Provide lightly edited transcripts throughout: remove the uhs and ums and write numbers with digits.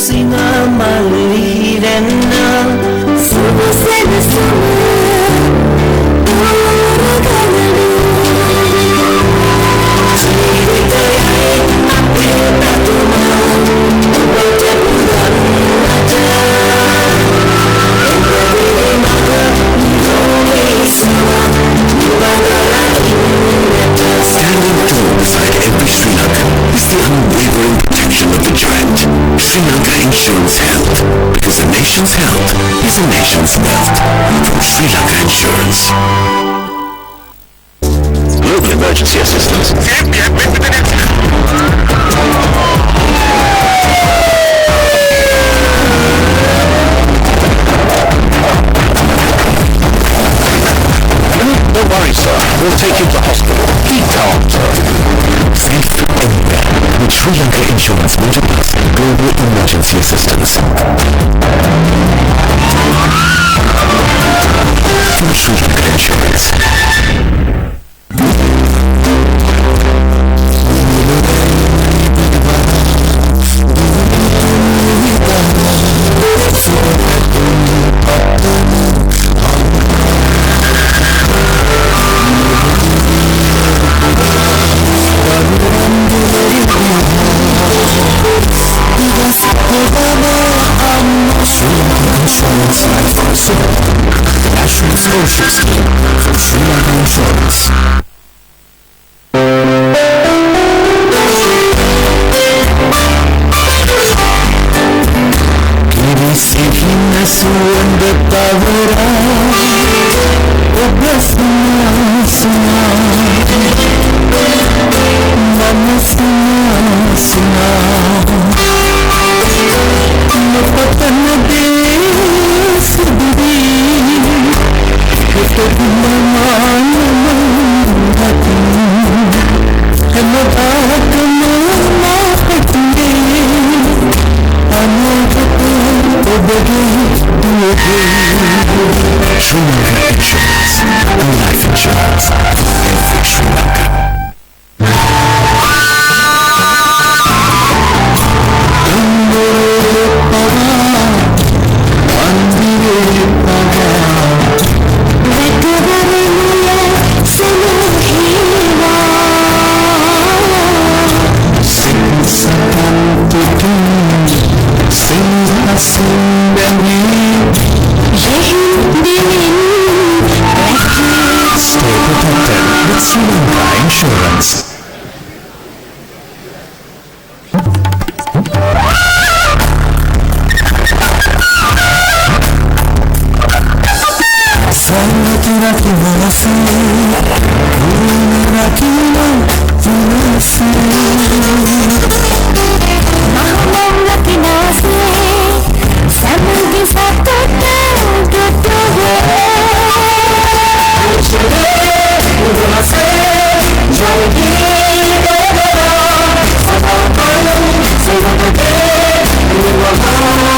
Sri Lanka Insurance Health, because a nation's health is a nation's wealth. From Sri Lanka Insurance. Global Emergency Assistance. Don't worry, sir. We'll take you to hospital. Keep calm, sir. Safe anywhere with Sri Lanka Insurance Motor Plus Global Emergency Assistance. From Sri Lanka Insurance. National Scholarship Scheme from Sri Lanka Insurance. Sri Lanka Insurance, a life insurance for every Sri Lankan. Stay protected with Sri Lanka Insurance.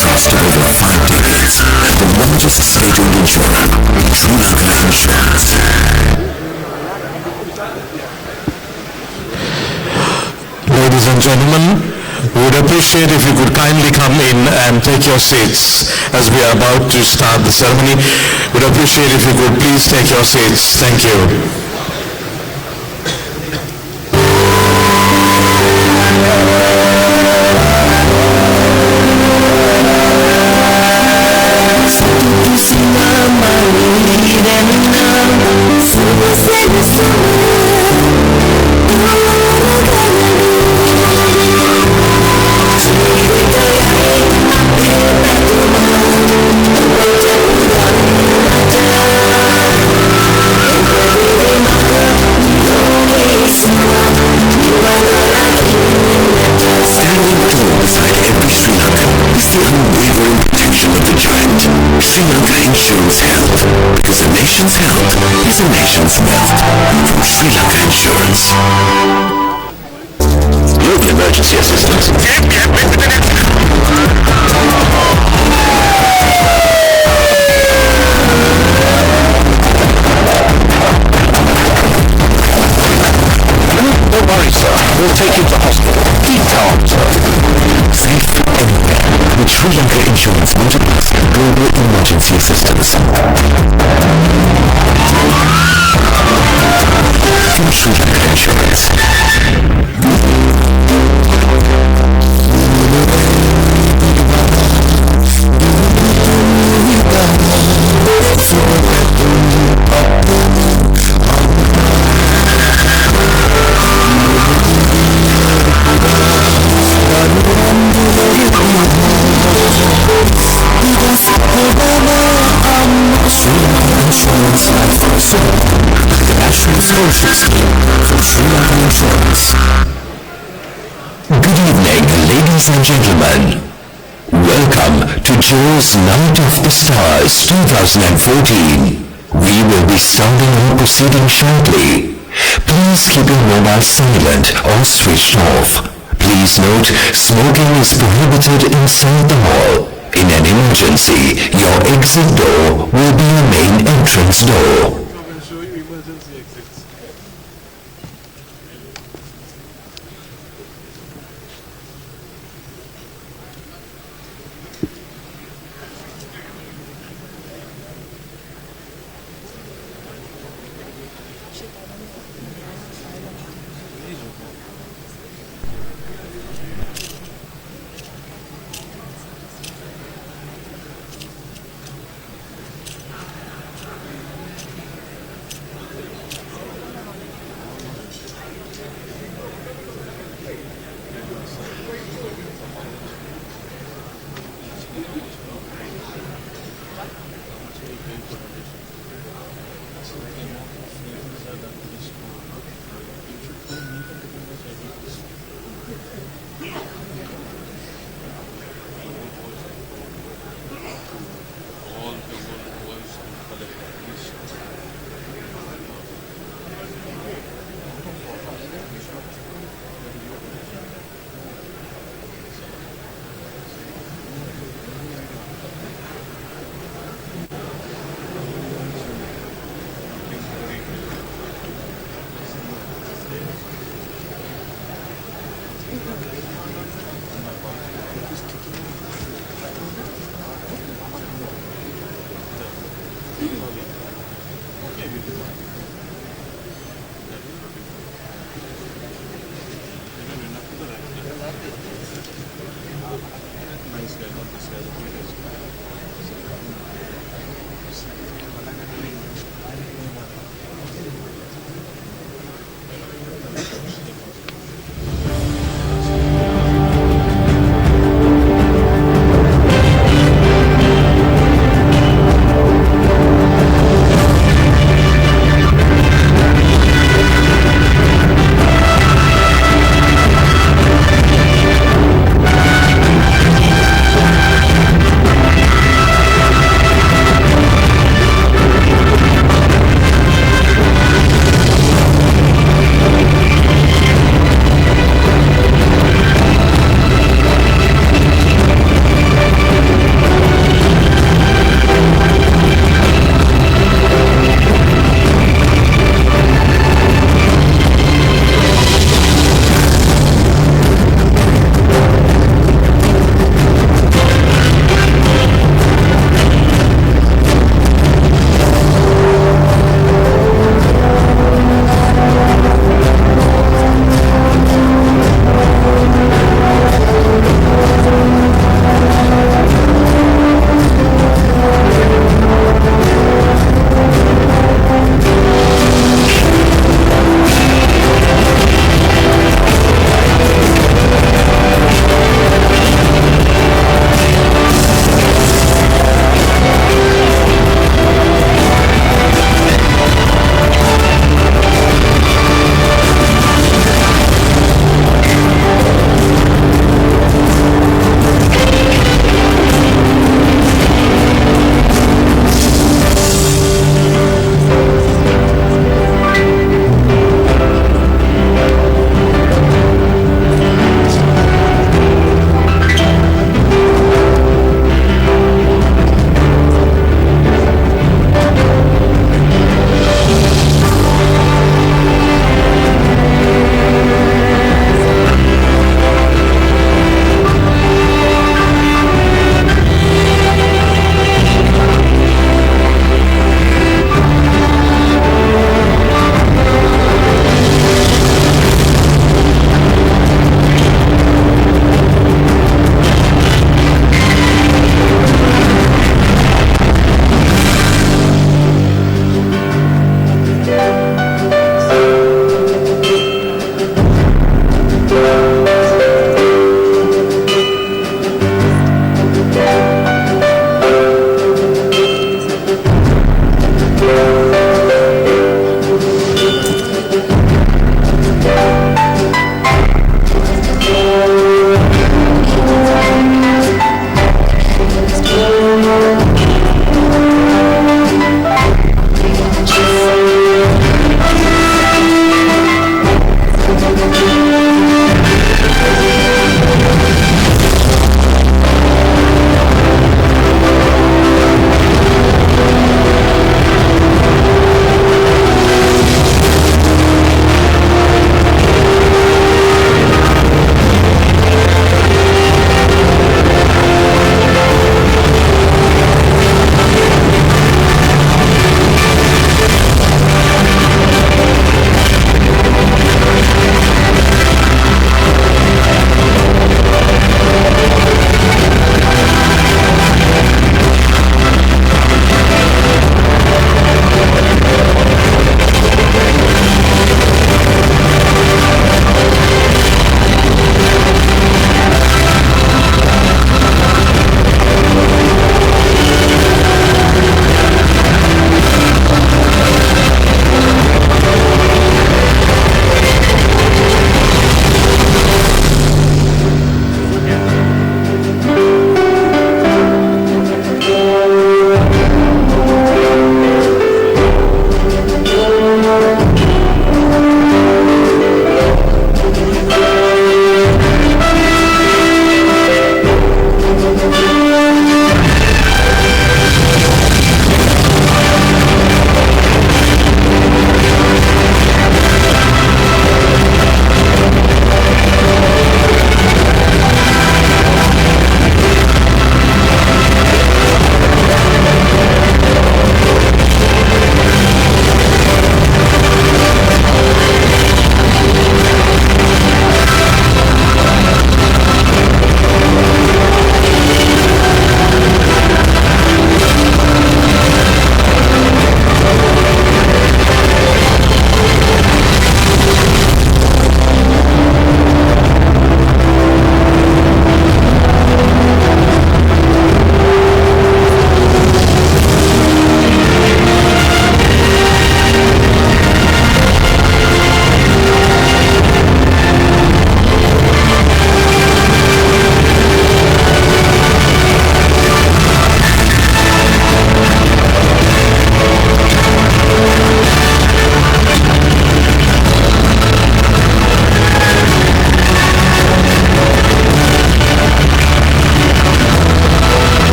Trust over 5 decades, the largest state-owned insurer, Sri Lanka Insurance. Ladies and gentlemen, we would appreciate if you could kindly come in and take your seats as we are about to start the ceremony. We would appreciate if you could please take your seats. Thank you. The unwavering protection of the giant, Sri Lanka Insurance Health, because a nation's health is a nation's wealth. From Sri Lanka Insurance. Global Emergency Assistance. Don't worry, sir. We'll take you to hospital. Keep calm, sir. Safe anywhere with Sri Lanka Insurance Motor Plus Global Emergency Assistance. From Sri Lanka Insurance. Social scheme from Sri Lanka Insurance. Good evening, ladies and gentlemen. Welcome to Joe's Night of the Stars 2014. We will be starting our proceeding shortly. Please keep your mobile silent or switched off. Please note, smoking is prohibited inside the hall. In an emergency, your exit door will be your main entrance door.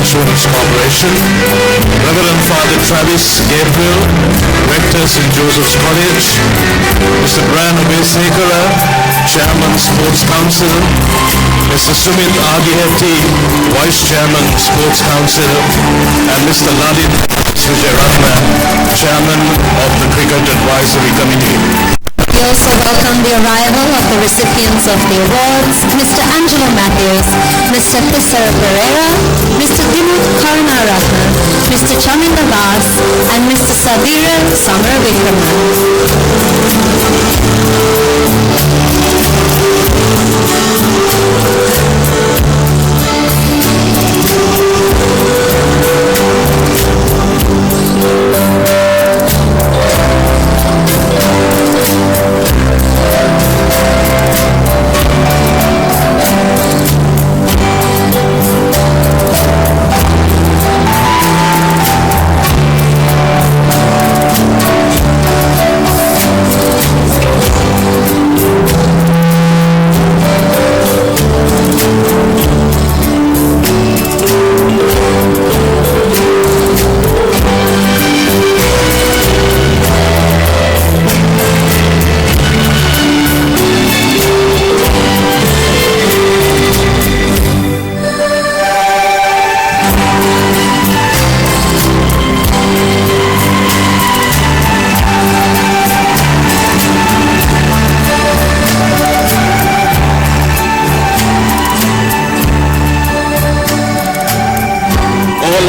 Insurance Corporation, Reverend Father Travis Gabriel, Rector St. Joseph's College, Mr. Brian Obesekara, Chairman Sports Council, Mr. Sumit Adihetty, Vice Chairman Sports Council, and Mr. Lalit Vijayaratna, Chairman of the Cricket Advisory Committee. We also welcome the arrival of the recipients of the awards, Mr. Angelo Matthews, Mr. Thisara Pereira, Mr. Dimut Karunaratne, Mr. Chaminda Vas, and Mr. Sadira Samaravikrama.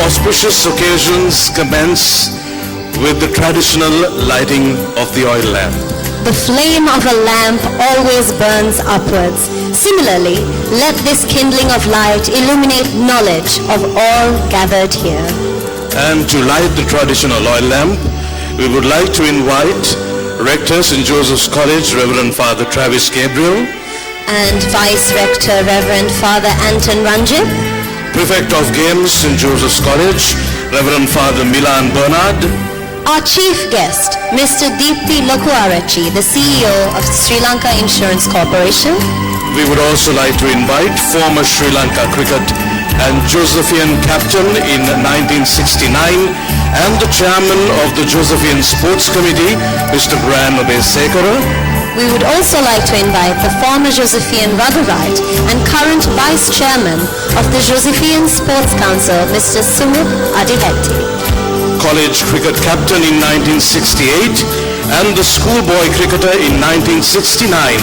Auspicious occasions commence with the traditional lighting of the oil lamp. The flame of a lamp always burns upwards. Similarly, let this kindling of light illuminate knowledge of all gathered here. And to light the traditional oil lamp, we would like to invite Rector St. Joseph's College, Reverend Father Travis Gabriel, And Vice Rector Reverend Father Anton Ranjit, Prefect of Games, St. Joseph's College, Reverend Father Milan Bernard, our chief guest, Mr. Deepthi Lokuarachi, the CEO of Sri Lanka Insurance Corporation. We would also like to invite former Sri Lanka cricket and Josephian captain in 1969 and the chairman of the Josephian Sports Committee, Mr. Brian Obesekara. We would also like to invite the former Josephian Raghurait and current vice chairman of the Josephian Sports Council, Mr. Sumit Adihetty. College cricket captain in 1968 and the schoolboy cricketer in 1969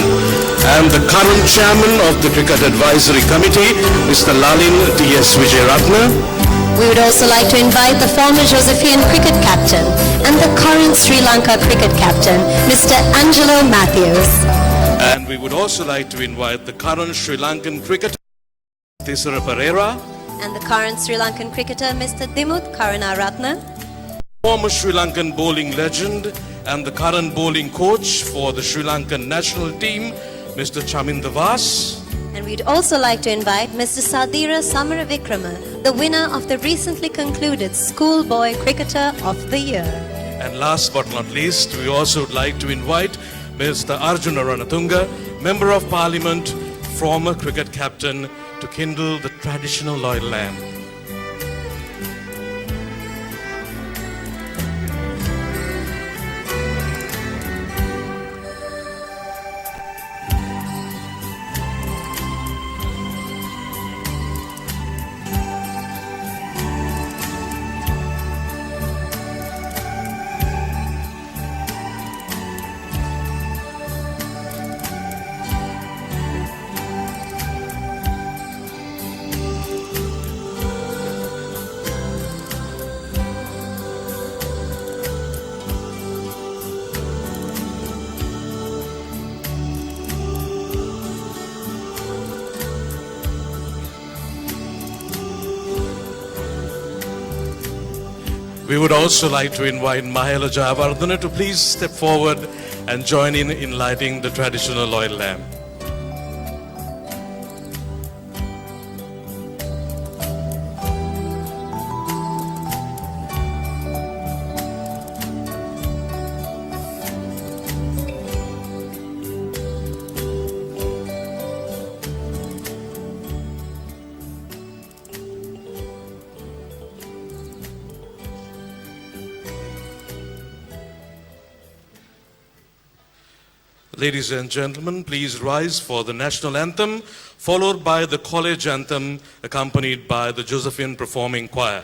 and the current chairman of the Cricket Advisory Committee, Mr. Lalin T.S. Vijayaratne. We would also like to invite the former Josephian cricket captain and the current Sri Lanka cricket captain, Mr. Angelo Matthews. And we would also like to invite the current Sri Lankan cricketer, Thisara Pereira. And the current Sri Lankan cricketer, Mr. Dimut Karunaratne. Former Sri Lankan bowling legend and the current bowling coach for the Sri Lankan national team, Mr. Chaminda Vas. And we'd also like to invite Mr. Sadira Samaravikrama, the winner of the recently concluded Schoolboy Cricketer of the Year. And last but not least, we also would like to invite Mr. Arjuna Ranatunga, Member of Parliament, former cricket captain, to kindle the traditional oil lamp. We would also like to invite Mahela Jayavardhana to please step forward and join in lighting the traditional oil lamp. Ladies and gentlemen, please rise for the national anthem, followed by the college anthem, accompanied by the Josephine Performing Choir.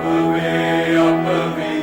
Away up, away.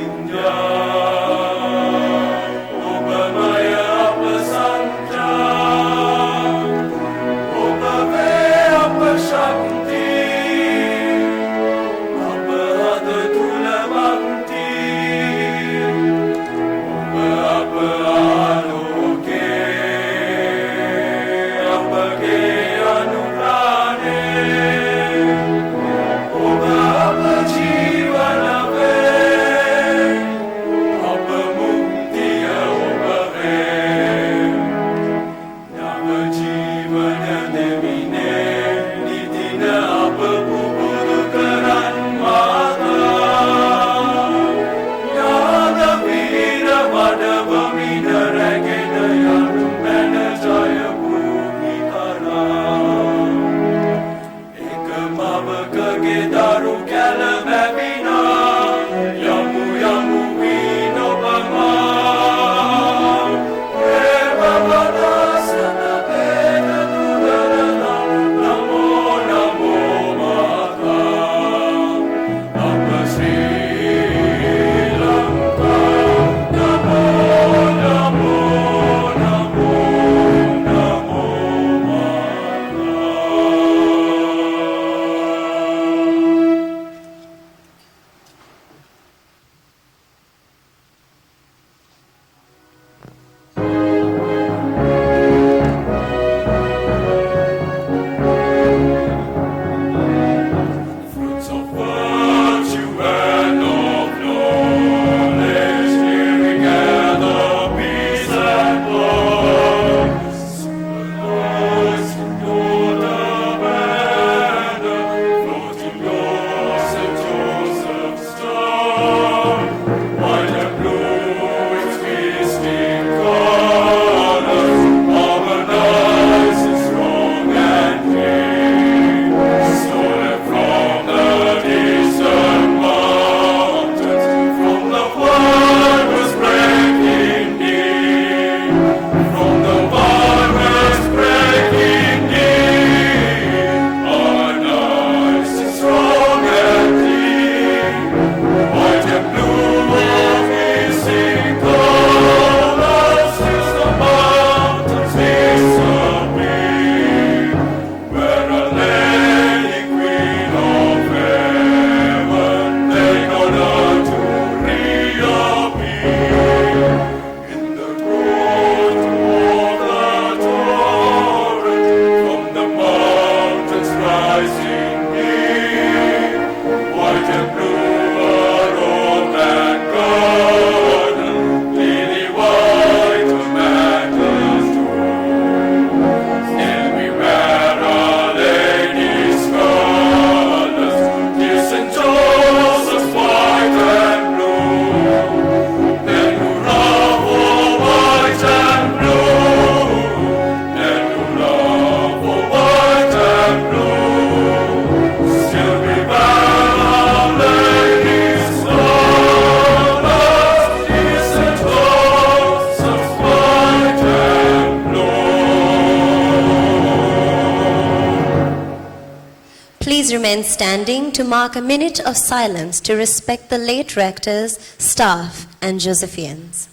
please remain standing to mark a minute of silence to respect the late rectors, staff, and Josephians.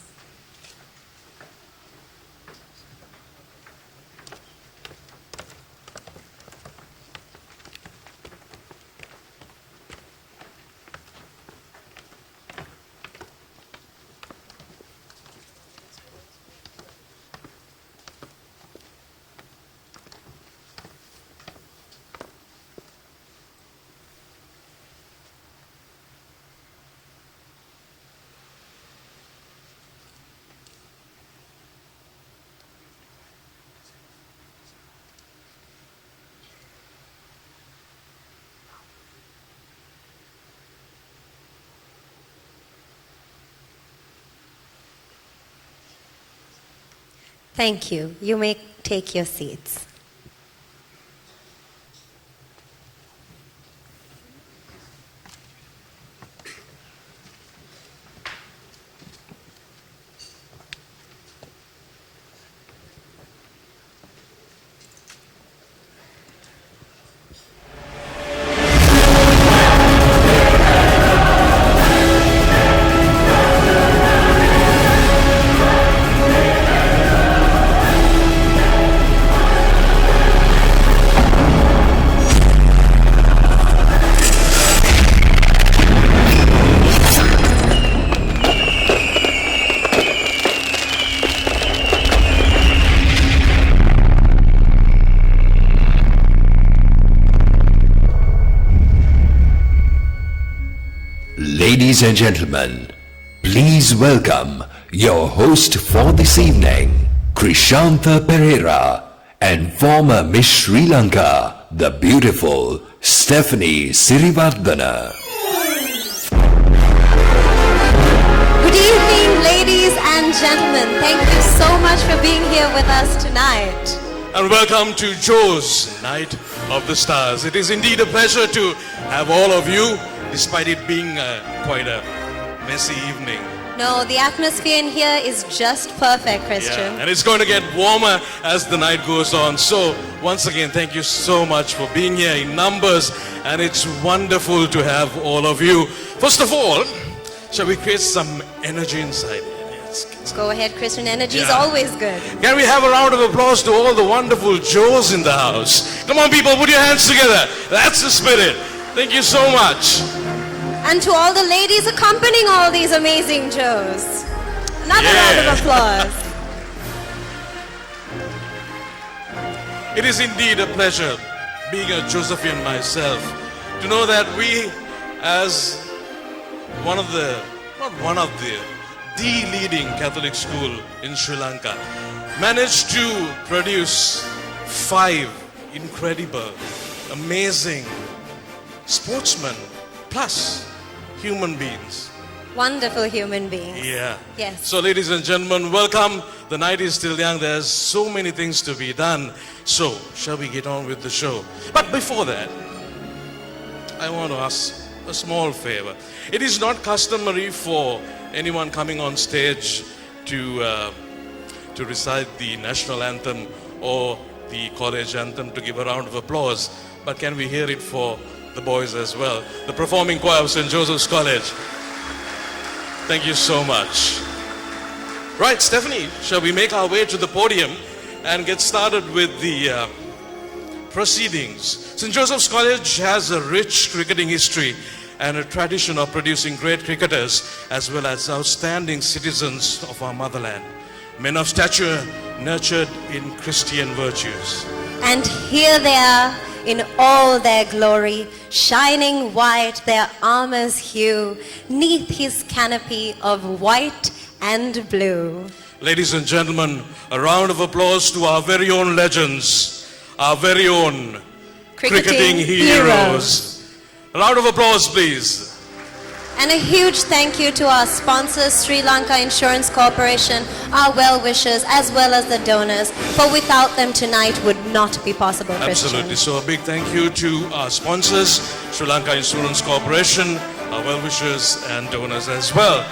Thank you. You may take your seats. Ladies and gentlemen, please welcome your host for this evening, Krishantha Pereira, and former Miss Sri Lanka, the beautiful Stephanie Sirivardhana. Good evening, ladies and gentlemen. Thank you so much for being here with us tonight. And welcome to Joe's Night of the Stars. It is indeed a pleasure to have all of you, despite it being quite a messy evening. No, the atmosphere in here is just perfect, Christian. Yeah, and it's going to get warmer as the night goes on. So, once again, thank you so much for being here in numbers, and it's wonderful to have all of you. First of all, shall we create some energy inside here? Yes. Go ahead, Christian. Energy is Yeah. always good. Can we have a round of applause to all the wonderful Joes in the house? Come on, people, put your hands together. That's the spirit. Thank you so much. And to all the ladies accompanying all these amazing Joes, another Yeah. round of applause. It is indeed a pleasure, being a Josephian myself, to know that we, as the leading Catholic school in Sri Lanka, managed to produce 5 incredible, amazing sportsmen plus human beings. Wonderful human beings. Yeah. Yes. So, ladies and gentlemen, welcome. The night is still young. There's so many things to be done. So, shall we get on with the show? But before that, I want to ask a small favor. It is not customary for anyone coming on stage to recite the national anthem or the college anthem to give a round of applause. But can we hear it for the boys as well? The performing choir of St. Joseph's College. Thank you so much. Right, Stephanie, shall we make our way to the podium and get started with the proceedings? St. Joseph's College has a rich cricketing history and a tradition of producing great cricketers as well as outstanding citizens of our motherland. Men of stature nurtured in Christian virtues. And here they are in all their glory, shining white, their armor's hue, neath his canopy of white and blue. Ladies and gentlemen, a round of applause to our very own legends, our very own cricketing heroes. A round of applause, please. And a huge thank you to our sponsors, Sri Lanka Insurance Corporation, our well-wishers, as well as the donors, for without them tonight would not be possible, Christian. Absolutely. So a big thank you to our sponsors, Sri Lanka Insurance Corporation, our well-wishers and donors as well.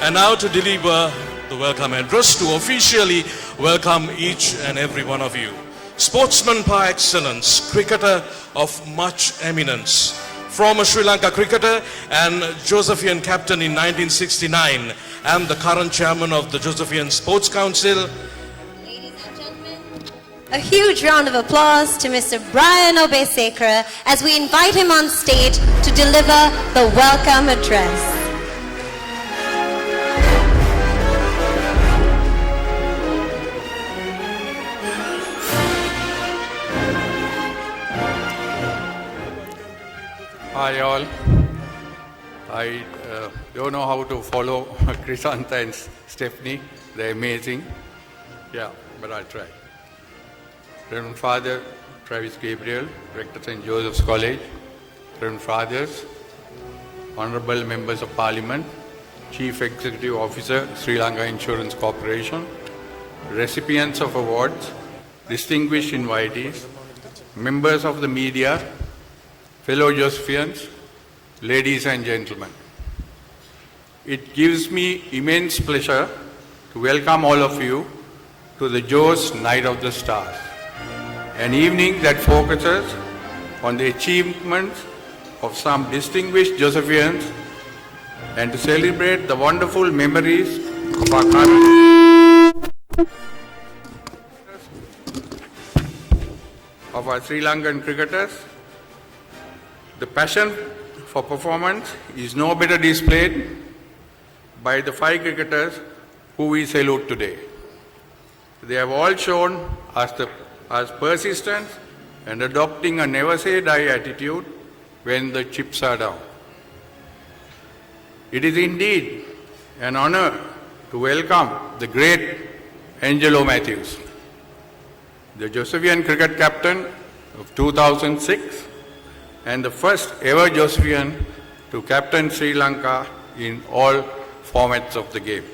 And now to deliver the welcome address, to officially welcome each and every one of you. sportsman par excellence, cricketer of much eminence, former Sri Lanka cricketer and Josephian captain in 1969, and the current chairman of the Josephian Sports Council. Ladies and gentlemen, a huge round of applause to Mr. Brian Obesekera as we invite him on stage to deliver the welcome address. Hi all. I don't know how to follow Krisanta and Stephanie. They're amazing. Yeah, but I'll try. Reverend Father Travis Gabriel, Rector St. Joseph's College. Reverend Fathers, Honorable Members of Parliament, Chief Executive Officer, Sri Lanka Insurance Corporation, recipients of awards, distinguished invitees, members of the media, fellow Josephians, ladies and gentlemen. It gives me immense pleasure to welcome all of you to the Jos Night of the Stars, an evening that focuses on the achievements of some distinguished Josephians and to celebrate the wonderful memories of our Sri Lankan cricketers. The passion for performance is no better displayed by the 5 cricketers who we salute today. They have all shown us persistence and adopting a never say die attitude when the chips are down. It is indeed an honor to welcome the great Angelo Matthews, the Josephian cricket captain of 2006 and the first ever Josephian to captain Sri Lanka in all formats of the game.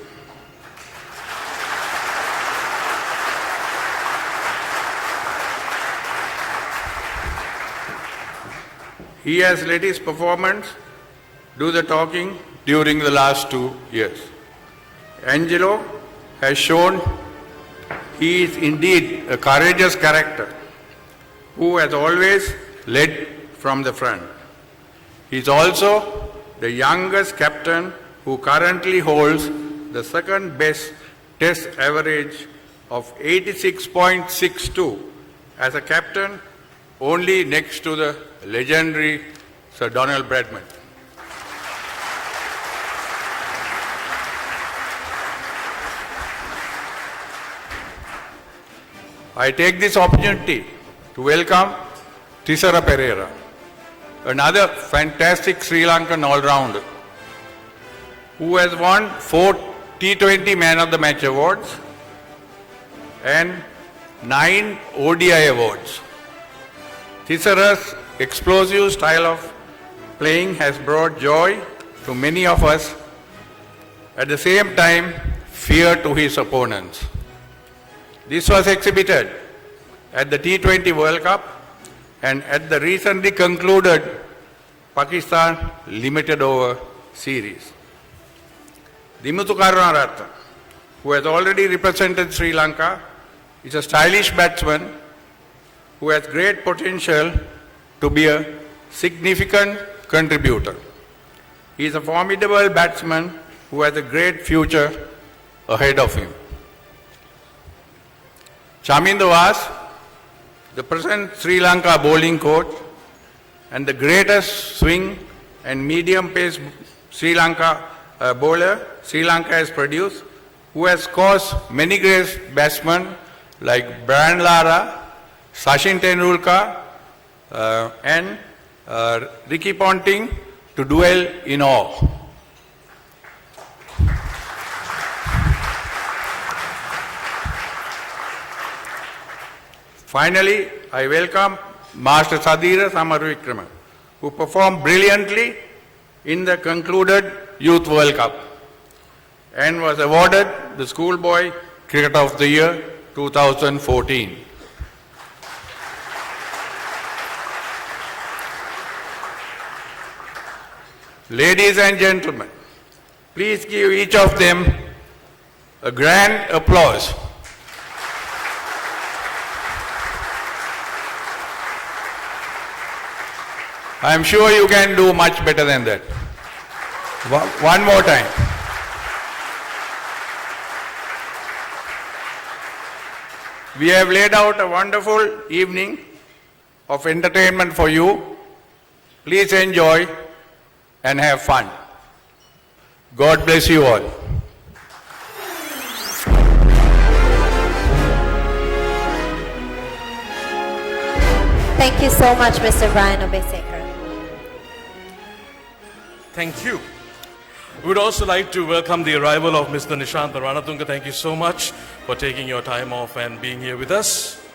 He has let his performance do the talking during the last 2 years. Angelo has shown he is indeed a courageous character who has always led from the front. He is also the youngest captain who currently holds the second best test average of 86.62 as a captain, only next to the legendary Sir Donald Bradman. I take this opportunity to welcome Thisara Perera, another fantastic Sri Lankan all-rounder who has won 4 T20 Man of the Match awards and 9 ODI awards. Thisara's explosive style of playing has brought joy to many of us, at the same time fear to his opponents. This was exhibited at the T20 World Cup and at the recently concluded Pakistan Limited Over Series. Dimuthu Karunaratne, who has already represented Sri Lanka, is a stylish batsman who has great potential to be a significant contributor. He is a formidable batsman who has a great future ahead of him. Chaminda Vas, the present Sri Lanka bowling coach and the greatest swing and medium pace Sri Lanka bowler Sri Lanka has produced, who has caused many great batsmen like Brian Lara, Sachin Tendulkar and Ricky Ponting to dwell in awe. Finally, I welcome Master Sadira Samaruvikrama, who performed brilliantly in the concluded Youth World Cup and was awarded the Schoolboy Cricketer of the Year 2014. Ladies and gentlemen, please give each of them a grand applause. I'm sure you can do much better than that. One more time. We have laid out a wonderful evening of entertainment for you. Please enjoy and have fun. God bless you all. Thank you so much, Mr. Brian Obesekar. Thank you. We would also like to welcome the arrival of Mr. Nishant Ranatunga. Thank you so much for taking your time off and being here with us.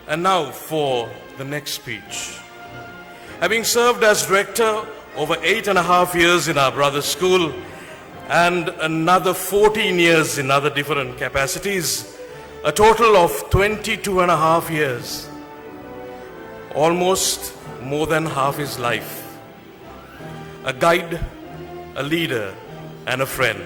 And now for the next speech. Having served as director over 8.5 years in our brother's school and another 14 years in other different capacities, a total of 22.5 years, almost more than half his life. A guide, a leader, and a friend.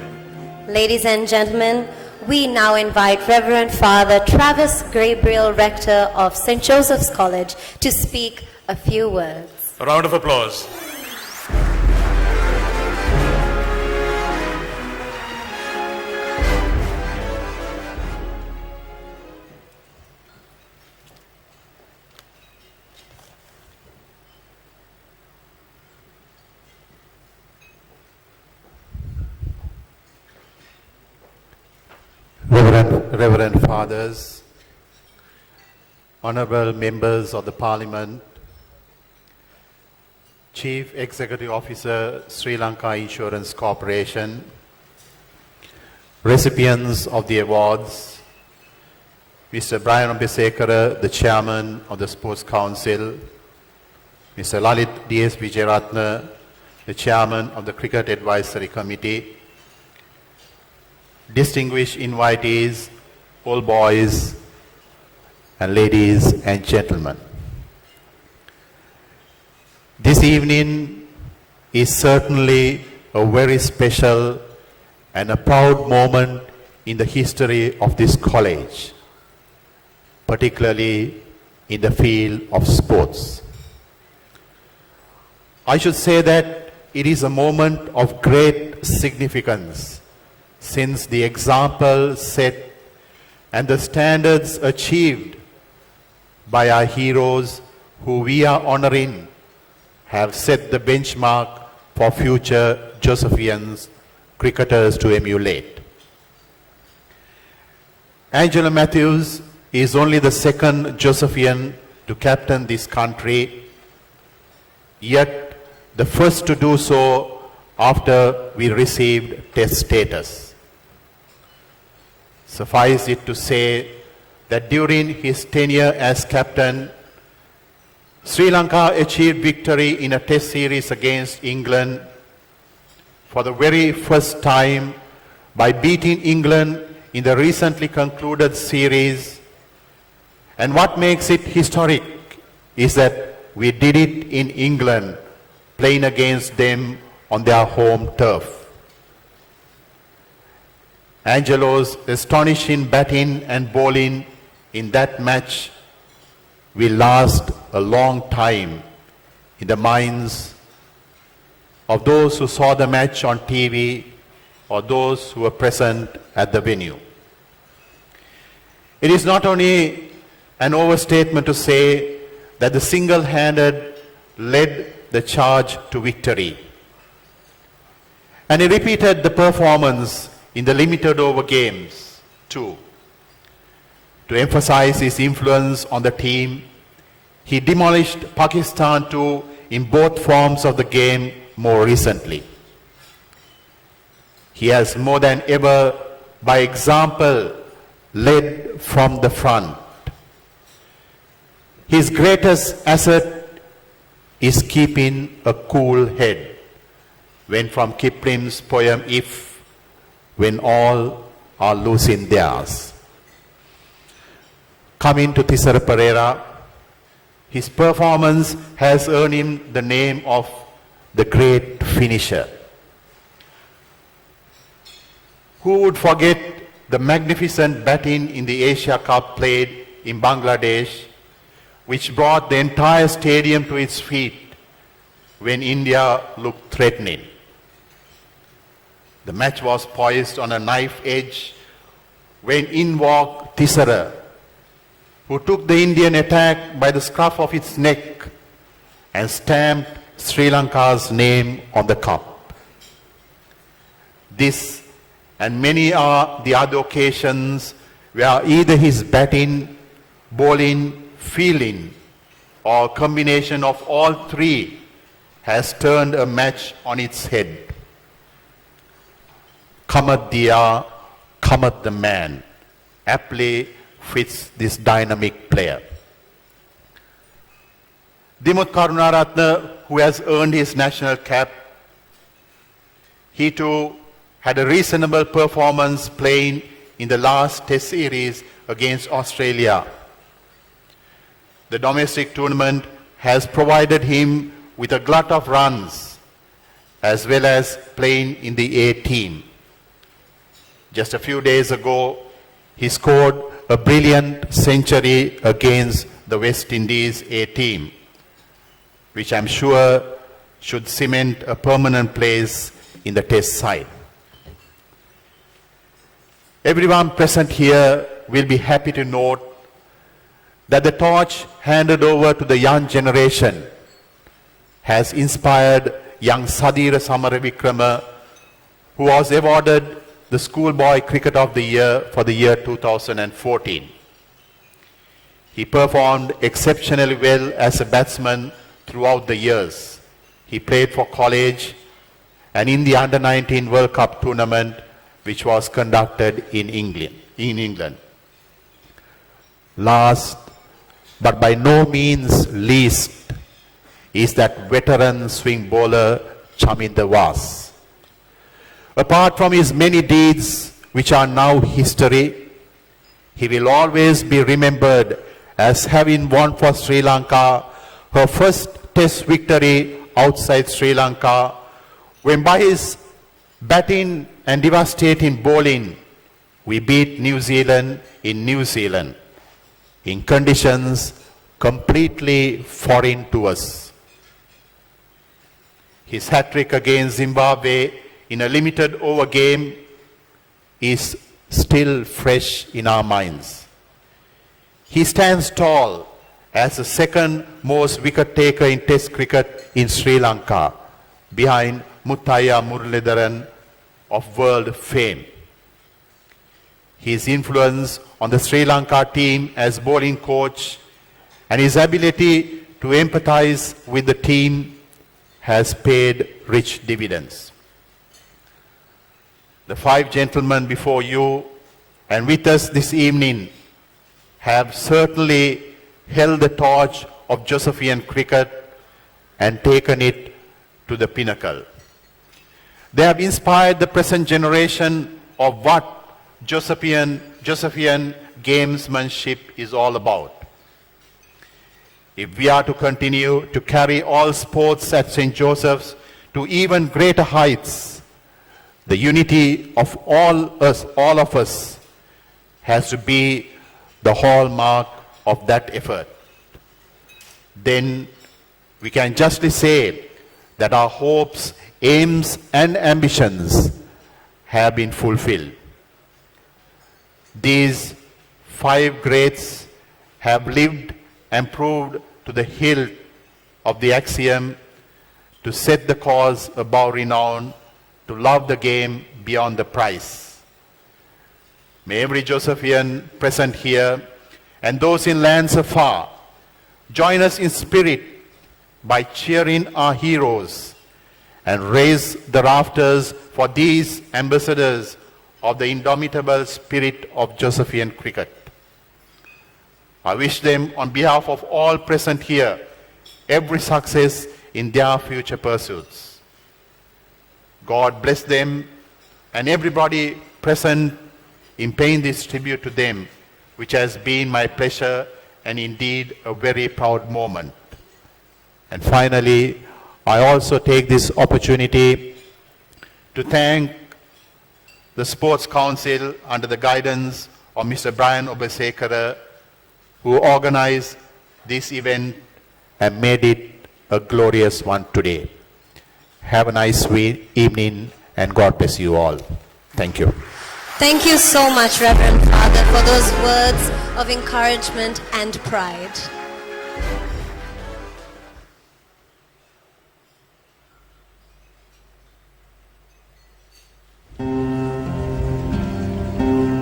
Ladies and gentlemen, we now invite Reverend Father Travis Gabriel, Rector of St. Joseph's College, to speak a few words. A round of applause. Reverend Fathers, Honorable Members of the Parliament, Chief Executive Officer, Sri Lanka Insurance Corporation, recipients of the awards, Mr. Brian Obesekar, the Chairman of the Sports Council, Mr. Lalit D.S. Vijayaratne, the Chairman of the Cricket Advisory Committee, distinguished invitees, all boys and ladies and gentlemen. This evening is certainly a very special and a proud moment in the history of this college, particularly in the field of sports. I should say that it is a moment of great significance, since the example set and the standards achieved by our heroes who we are honoring have set the benchmark for future Josephians cricketers to emulate. Angelo Matthews is only the second Josephian to captain this country, yet the first to do so after we received Test status. Suffice it to say that during his tenure as captain, Sri Lanka achieved victory in a Test series against England for the very first time by beating England in the recently concluded series. And what makes it historic is that we did it in England, playing against them on their home turf. Angelo's astonishing batting and bowling in that match will last a long time in the minds of those who saw the match on TV or those who were present at the venue. It is not only an overstatement to say that the single-handed led the charge to victory. And he repeated the performance in the limited over games too. To emphasize his influence on the team, he demolished Pakistan too in both forms of the game more recently. He has more than ever, by example, led from the front. His greatest asset is keeping a cool head, when from Kipling's poem, If, when all are losing theirs. Coming to Thisara Perera, his performance has earned him the name of the great finisher. Who would forget the magnificent batting in the Asia Cup played in Bangladesh, which brought the entire stadium to its feet when India looked threatening. The match was poised on a knife edge when in walked Thisara, who took the Indian attack by the scruff of its neck and stamped Sri Lanka's name on the cup. This and many are the other occasions where either his batting, bowling, fielding, or combination of all three has turned a match on its head. Cometh the hour, cometh the man, aptly fits this dynamic player. Dimuth Karunaratne, who has earned his national cap, he too had a reasonable performance playing in the last Test series against Australia. The domestic tournament has provided him with a glut of runs as well as playing in the A team. Just a few days ago, he scored a brilliant century against the West Indies A team, which I'm sure should cement a permanent place in the Test side. Everyone present here will be happy to note that the torch handed over to the young generation has inspired young Sadira Samaravikrama, who was awarded the Schoolboy Cricket of the Year for the year 2014. He performed exceptionally well as a batsman throughout the years. He played for college and in the Under-19 World Cup tournament, which was conducted in England. Last, but by no means least, is that veteran swing bowler Chaminda Vaas. Apart from his many deeds, which are now history, he will always be remembered as having won for Sri Lanka her first Test victory outside Sri Lanka, when by his batting and devastating bowling, we beat New Zealand in New Zealand, in conditions completely foreign to us. His hat-trick against Zimbabwe in a limited over game is still fresh in our minds. He stands tall as the second most wicket taker in Test cricket in Sri Lanka, behind Muthaiya Muralidharan of world fame. His influence on the Sri Lanka team as bowling coach and his ability to empathize with the team has paid rich dividends. The five gentlemen before you and with us this evening have certainly held the torch of Josephian cricket and taken it to the pinnacle. They have inspired the present generation of what Josephian gamesmanship is all about. If we are to continue to carry all sports at St. Joseph's to even greater heights, the unity of all of us has to be the hallmark of that effort. Then we can justly say that our hopes, aims and ambitions have been fulfilled. These five greats have lived and proved to the hilt of the axiom to set the cause above renown, to love the game beyond the prize. May every Josephian present here and those in lands afar join us in spirit by cheering our heroes and raise the rafters for these ambassadors of the indomitable spirit of Josephian cricket. I wish them, on behalf of all present here, every success in their future pursuits. God bless them and everybody present in paying this tribute to them, which has been my pleasure and indeed a very proud moment. And finally, I also take this opportunity to thank the Sports Council under the guidance of Mr. Brian Obesekara, who organized this event and made it a glorious one today. Have a nice evening and God bless you all. Thank you. Thank you so much, Reverend Father, for those words of encouragement and pride.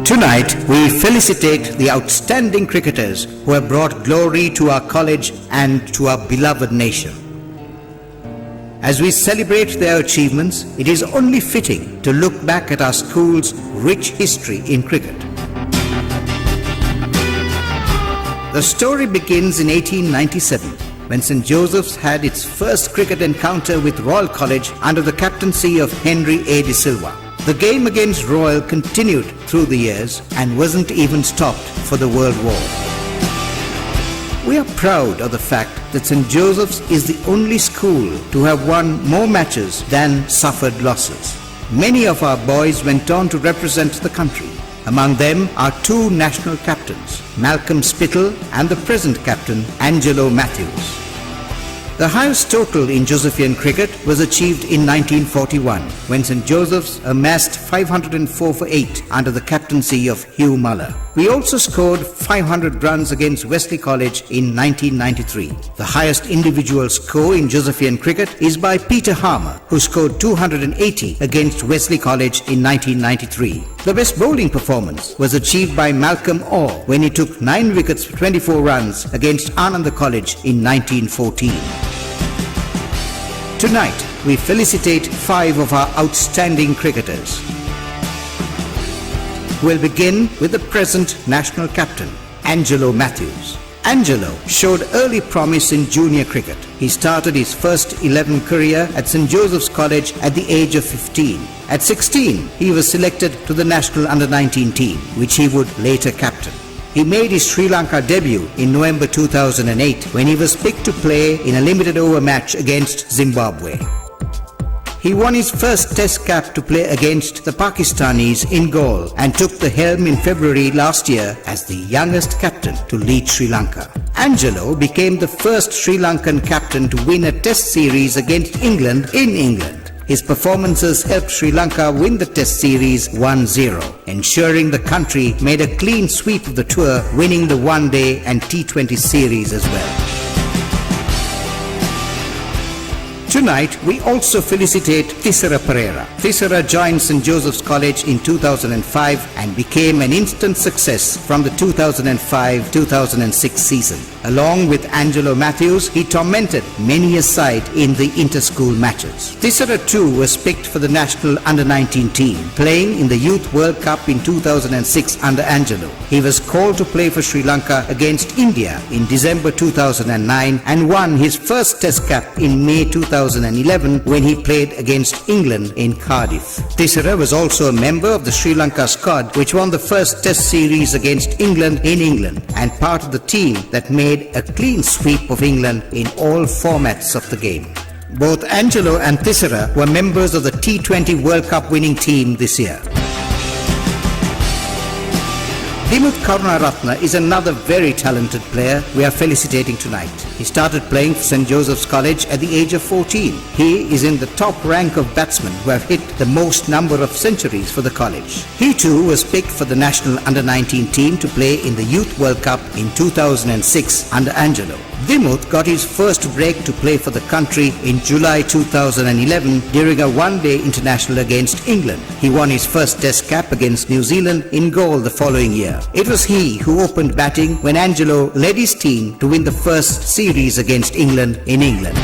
Tonight, we felicitate the outstanding cricketers who have brought glory to our college and to our beloved nation. As we celebrate their achievements, it is only fitting to look back at our school's rich history in cricket. The story begins in 1897, when St. Joseph's had its first cricket encounter with Royal College under the captaincy of Henry A. de Silva. The game against Royal continued through the years and wasn't even stopped for the World War. We are proud of the fact that St. Joseph's is the only school to have won more matches than suffered losses. Many of our boys went on to represent the country. Among them are two national captains, Malcolm Spittle and the present captain, Angelo Matthews. The highest total in Josephian cricket was achieved in 1941 when St. Joseph's amassed 504 for 8 under the captaincy of Hugh Muller. We also scored 500 runs against Wesley College in 1993. The highest individual score in Josephian cricket is by Peter Harmer, who scored 280 against Wesley College in 1993. The best bowling performance was achieved by Malcolm Orr when he took 9 wickets for 24 runs against Ananda College in 1914. Tonight, we felicitate 5 of our outstanding cricketers. We'll begin with the present national captain, Angelo Matthews. Angelo showed early promise in junior cricket. He started his first 11 career at St. Joseph's College at the age of 15. At 16, he was selected to the national under-19 team, which he would later captain. He made his Sri Lanka debut in November 2008 when he was picked to play in a limited over match against Zimbabwe. He won his first test cap to play against the Pakistanis in Galle and took the helm in February last year as the youngest captain to lead Sri Lanka. Angelo became the first Sri Lankan captain to win a test series against England in England. His performances helped Sri Lanka win the test series 1-0, ensuring the country made a clean sweep of the tour, winning the one-day and T20 series as well. Tonight, we also felicitate Thisara Pereira. Thisara joined St. Joseph's College in 2005 and became an instant success from the 2005-2006 season. Along with Angelo Matthews, he tormented many a side in the inter-school matches. Thisara too was picked for the national under-19 team, playing in the Youth World Cup in 2006 under Angelo. He was called to play for Sri Lanka against India in December 2009 and won his first test cap in May 2011 when he played against England in Cardiff. Thisara was also a member of the Sri Lanka squad which won the first test series against England in England and part of the team that made a clean sweep of England in all formats of the game. Both Angelo and Thisara were members of the T20 World Cup winning team this year. Dimuth Karunaratne is another very talented player we are felicitating tonight. He started playing for St. Joseph's College at the age of 14. He is in the top rank of batsmen who have hit the most number of centuries for the college. He too was picked for the national under-19 team to play in the Youth World Cup in 2006 under Angelo. Dimuth got his first break to play for the country in July 2011 during a one-day international against England. He won his first test cap against New Zealand in Galle the following year. It was he who opened batting when Angelo led his team to win the first series against England in England.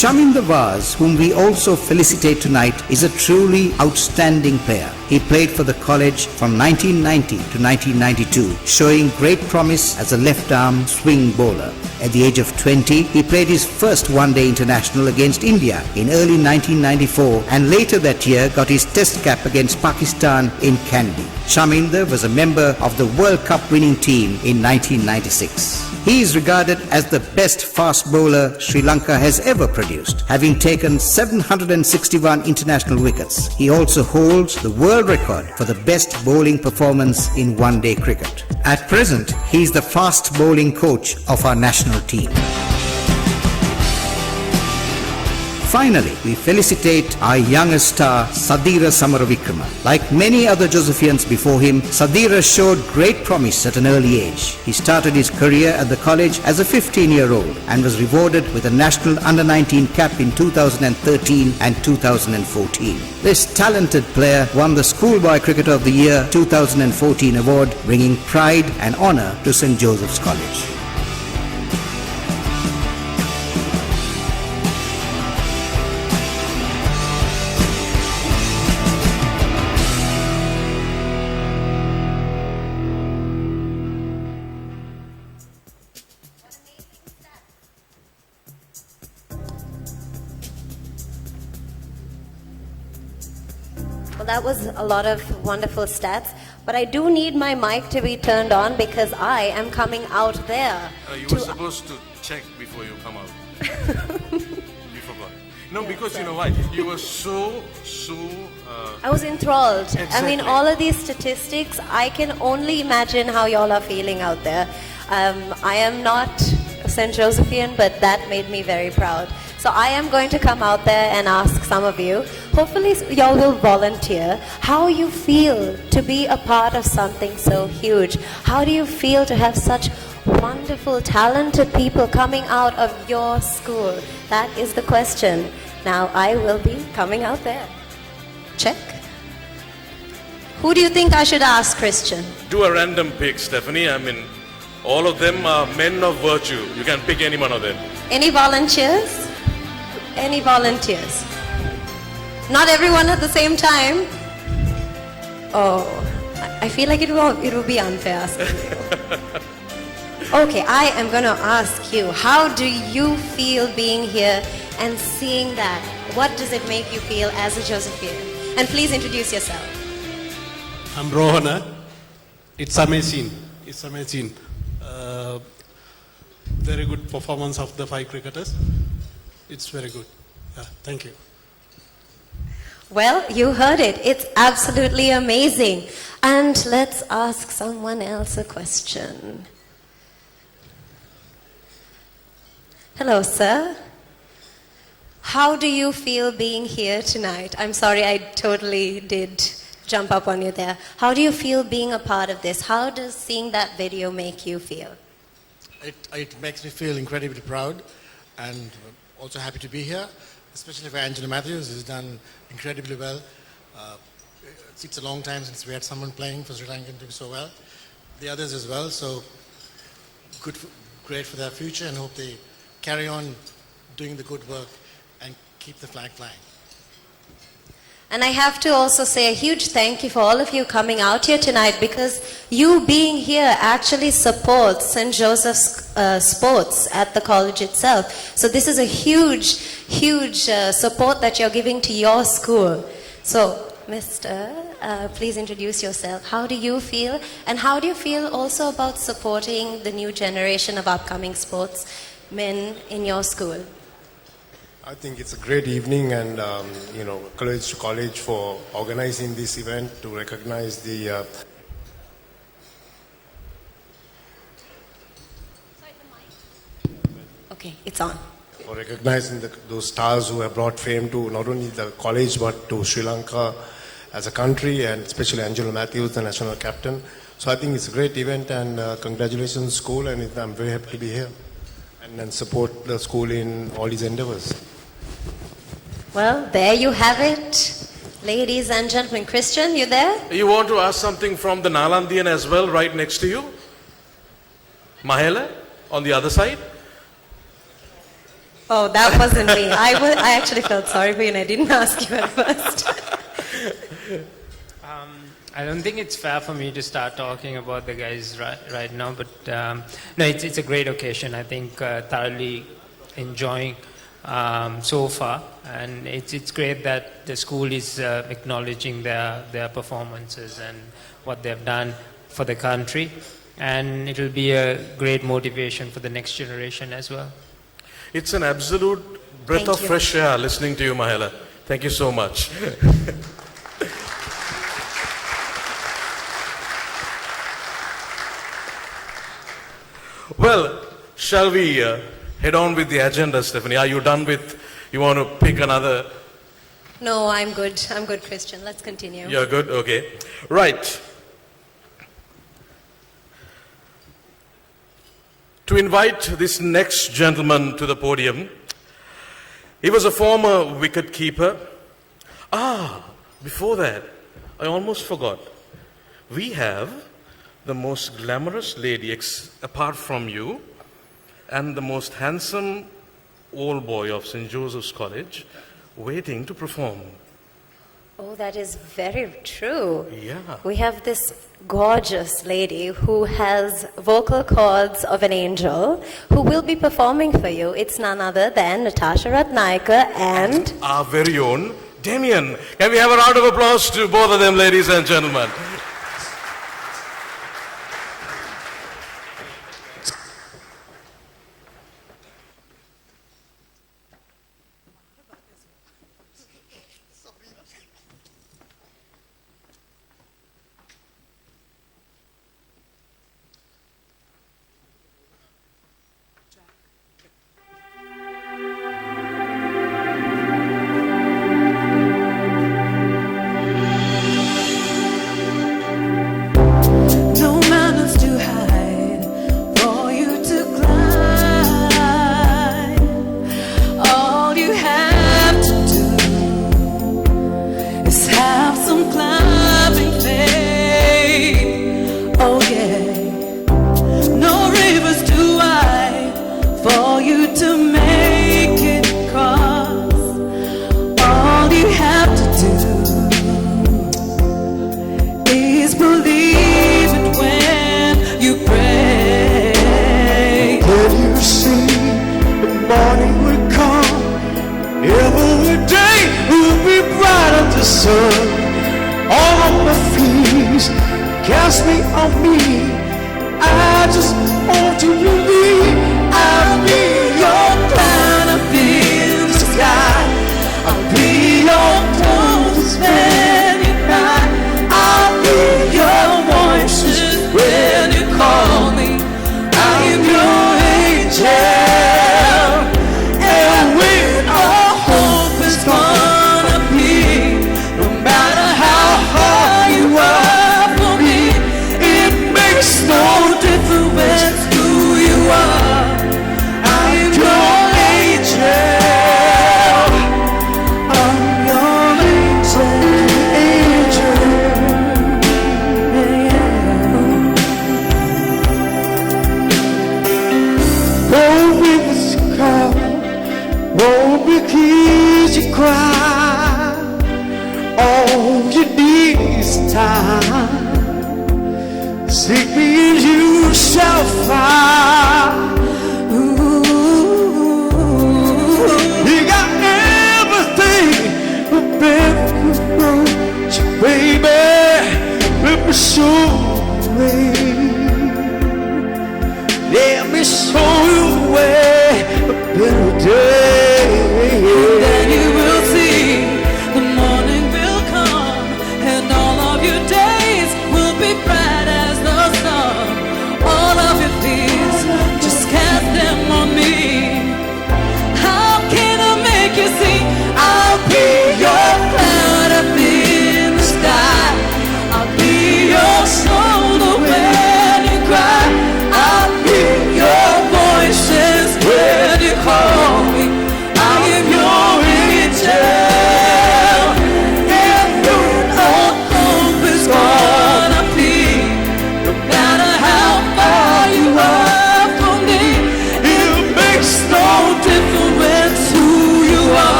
Chaminda Vaz, whom we also felicitate tonight, is a truly outstanding player. He played for the college from 1990 to 1992, showing great promise as a left-arm swing bowler. At the age of 20, he played his first one-day international against India in early 1994 and later that year got his test cap against Pakistan in Kandy. Chaminda was a member of the World Cup winning team in 1996. He is regarded as the best fast bowler Sri Lanka has ever produced, having taken 761 international wickets. He also holds the world world record for the best bowling performance in one-day cricket. At present, he is the fast bowling coach of our national team. Finally, we felicitate our youngest star, Sadira Samaravikrama. Like many other Josephians before him, Sadira showed great promise at an early age. He started his career at the college as a 15-year-old and was rewarded with a national under-19 cap in 2013 and 2014. This talented player won the Schoolboy Cricketer of the Year 2014 award, bringing pride and honour to St. Joseph's College. Well, that was a lot of wonderful stats, but I do need my mic to be turned on because I am coming out there. You were supposed to check before you come out. You forgot. No, because you know why? You were so I was enthralled. I mean, Exactly. all of these statistics, I can only imagine how y'all are feeling out there. I am not a St. Josephian, but that made me very proud. So I am going to come out there and ask some of you, hopefully y'all will volunteer, how you feel to be a part of something so huge. How do you feel to have such wonderful, talented people coming out of your school? That is the question. Now I will be coming out there. Check. Who do you think I should ask, Christian? do a random pick, Stephanie. I mean, all of them are men of virtue. You can pick any one of them. Any volunteers? Any volunteers? Not everyone at the same time. Oh, I feel like it will be unfair asking you. Okay, I am going to ask you, how do you feel being here and seeing that? What does it make you feel as a Josephian? And please introduce yourself. I'm Rohana. It's amazing. It's amazing. Very good performance of the 5 cricketers. It's very good. Thank you. Well, you heard it. It's absolutely amazing. And let's ask someone else a question. Hello, sir. How do you feel being here tonight? I'm sorry, I totally did jump up on you there. How do you feel being a part of this? How does seeing that video make you feel? It makes me feel incredibly proud and also happy to be here, especially for Angela Matthews, who's done incredibly well. It's a long time since we had someone playing for Sri Lanka doing so well. The others as well, so great for their future, and hope they carry on doing the good work and keep the flag flying. And I have to also say a huge thank you for all of you coming out here tonight, because you being here actually supports St. Joseph's sports at the college itself. So this is a huge, huge support that you're giving to your school. So, Mr., please introduce yourself. How do you feel? And how do you feel also about supporting the new generation of upcoming sportsmen in your school? I think it's a great evening, and college to college for organizing this event to recognize the Okay, it's on. for recognizing those stars who have brought fame to not only the college but to Sri Lanka as a country, and especially Angelo Matthews, the national captain. So I think it's a great event, and congratulations school, and I'm very happy to be here and support the school in all these endeavors. Well, there you have it. Ladies and gentlemen, Christian, you there? You want to ask something from the Nalandian as well, right next to you? Mahela, on the other side? Oh, that wasn't me. I actually felt sorry for you and I didn't ask you at first. I don't think it's fair for me to start talking about the guys right now, but no, it's a great occasion. I think thoroughly enjoying so far, and it's great that the school is acknowledging their performances and what they've done for the country, and it'll be a great motivation for the next generation as well. It's an absolute breath Thank of you. fresh air listening to you, Mahela. Thank you so much. Well, shall we head on with the agenda, Stephanie? Are you done with, you want to pick another? No, I'm good. I'm good, Christian. Let's continue. You're good? Okay. Right. To invite this next gentleman to the podium, he was a former wicket keeper. Before that, I almost forgot. We have the most glamorous lady apart from you and the most handsome old boy of St. Joseph's College waiting to perform. Oh, that is very true. Yeah. We have this gorgeous lady who has vocal cords of an angel who will be performing for you. It's none other than Natasha Ratnaikar and our very own Damien. Can we have a round of applause to both of them, ladies and gentlemen?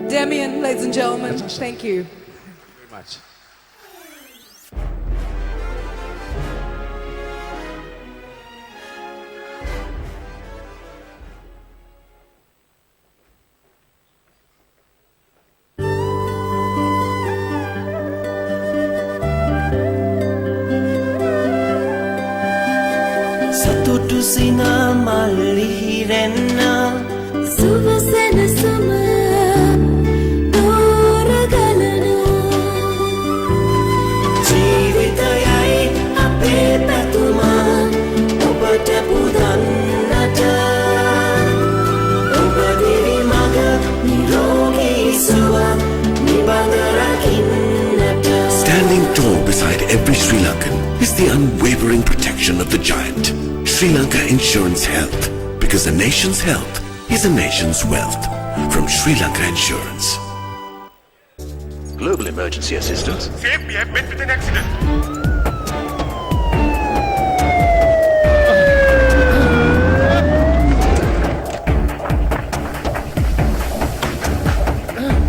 Damien, ladies and gentlemen, thank you. Very much. Satutu sina malihirenna Suvasena sama doragalana Jeevithayai ape patuma obata budannata obadiri maga nirogi suwa nibadarakinnata. Standing tall beside every Sri Lankan is the unwavering protection of the giant. Sri Lanka Insurance Health, because a nation's health is a nation's wealth. From Sri Lanka Insurance. Global emergency assistance. Save me, I've met with an accident.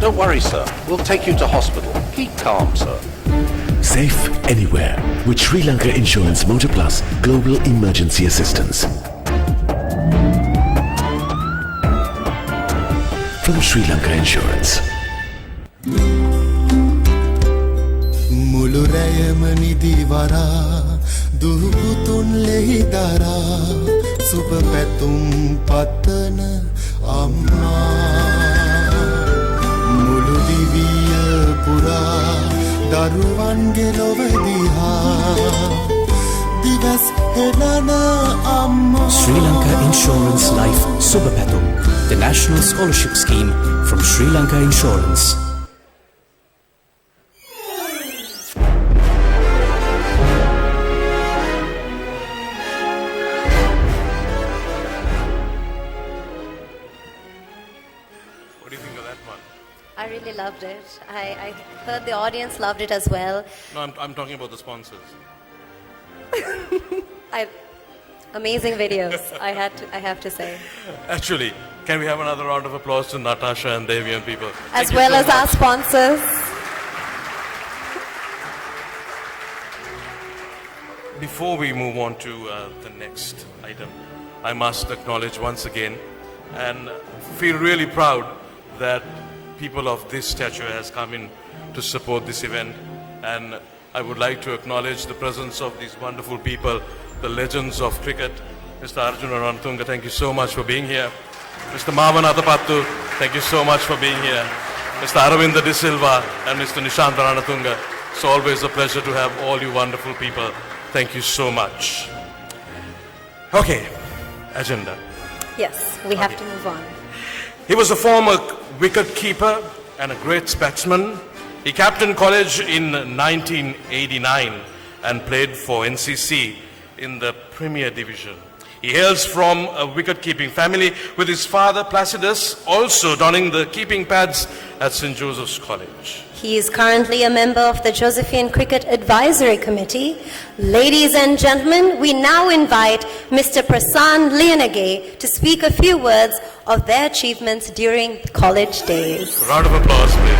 Don't worry, sir. We'll take you to hospital. Keep calm, sir. Safe anywhere with Sri Lanka Insurance Motor Plus Global Emergency Assistance. From Sri Lanka Insurance. මුළුරැයම නිදිවරා දුපුතුන් ලෙහිදරා සුබ පැතුම් පතන අම්මා මුළු දිවිය පුරා දරුවන්ගේ ලොවදිහා දිවස් හෙළන අම්මා. Sri Lanka Insurance Life Subapathum, the national scholarship scheme from Sri Lanka Insurance. I really loved it. I heard the audience loved it as well. No, I'm talking about the sponsors. Amazing videos, I have to say. Actually, can we have another round of applause to Natasha and Damien people? As well as our sponsors. Before we move on to the next item, I must acknowledge once again and feel really proud that people of this stature has come in to support this event, and I would like to acknowledge the presence of these wonderful people, the legends of cricket. Mr. Arjuna Ranatunga, thank you so much for being here. Mr. Mavan Athapattu, thank you so much for being here. Mr. Aravinda De Silva and Mr. Nishant Ranatunga, it's always a pleasure to have all you wonderful people. Thank you so much. Okay, agenda. Yes, we have to move on. He was a former wicket-keeper and a great batsman. He captained college in 1989 and played for NCC in the Premier Division. He hails from a wicket-keeping family, with his father Placidus also donning the keeping pads at St. Joseph's College. He is currently a member of the Josephian Cricket Advisory Committee. Ladies and gentlemen, we now invite Mr. Prasan Lianage to speak a few words of their achievements during college days. Round of applause, please.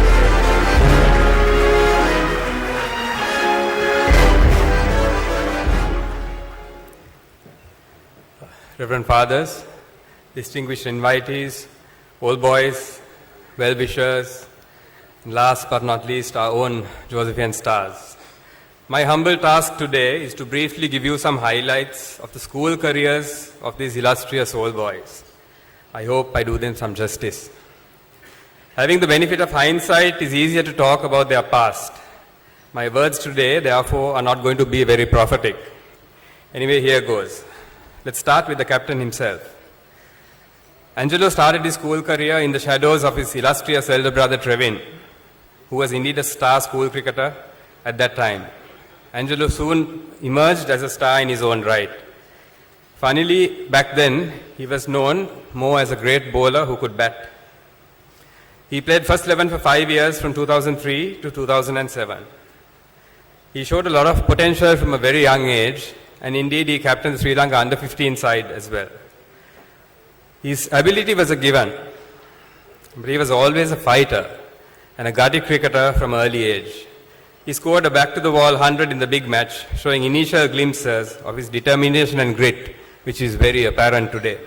Reverend Fathers, distinguished invitees, old boys, well-wishers, and last but not least, our own Josephian stars. My humble task today is to briefly give you some highlights of the school careers of these illustrious old boys. I hope I do them some justice. Having the benefit of hindsight, it is easier to talk about their past. My words today, therefore, are not going to be very prophetic. Anyway, here goes. Let's start with the captain himself. Angelo started his school career in the shadows of his illustrious elder brother Trevin, who was indeed a star school cricketer at that time. Angelo soon emerged as a star in his own right. Funnily, back then, he was known more as a great bowler who could bat. He played first 11 for 5 years from 2003 to 2007. He showed a lot of potential from a very young age, and indeed he captained the Sri Lanka under-15 side as well. His ability was a given, but he was always a fighter and a gutty cricketer from early age. He scored a back-to-the-wall 100 in the big match, showing initial glimpses of his determination and grit, which is very apparent today.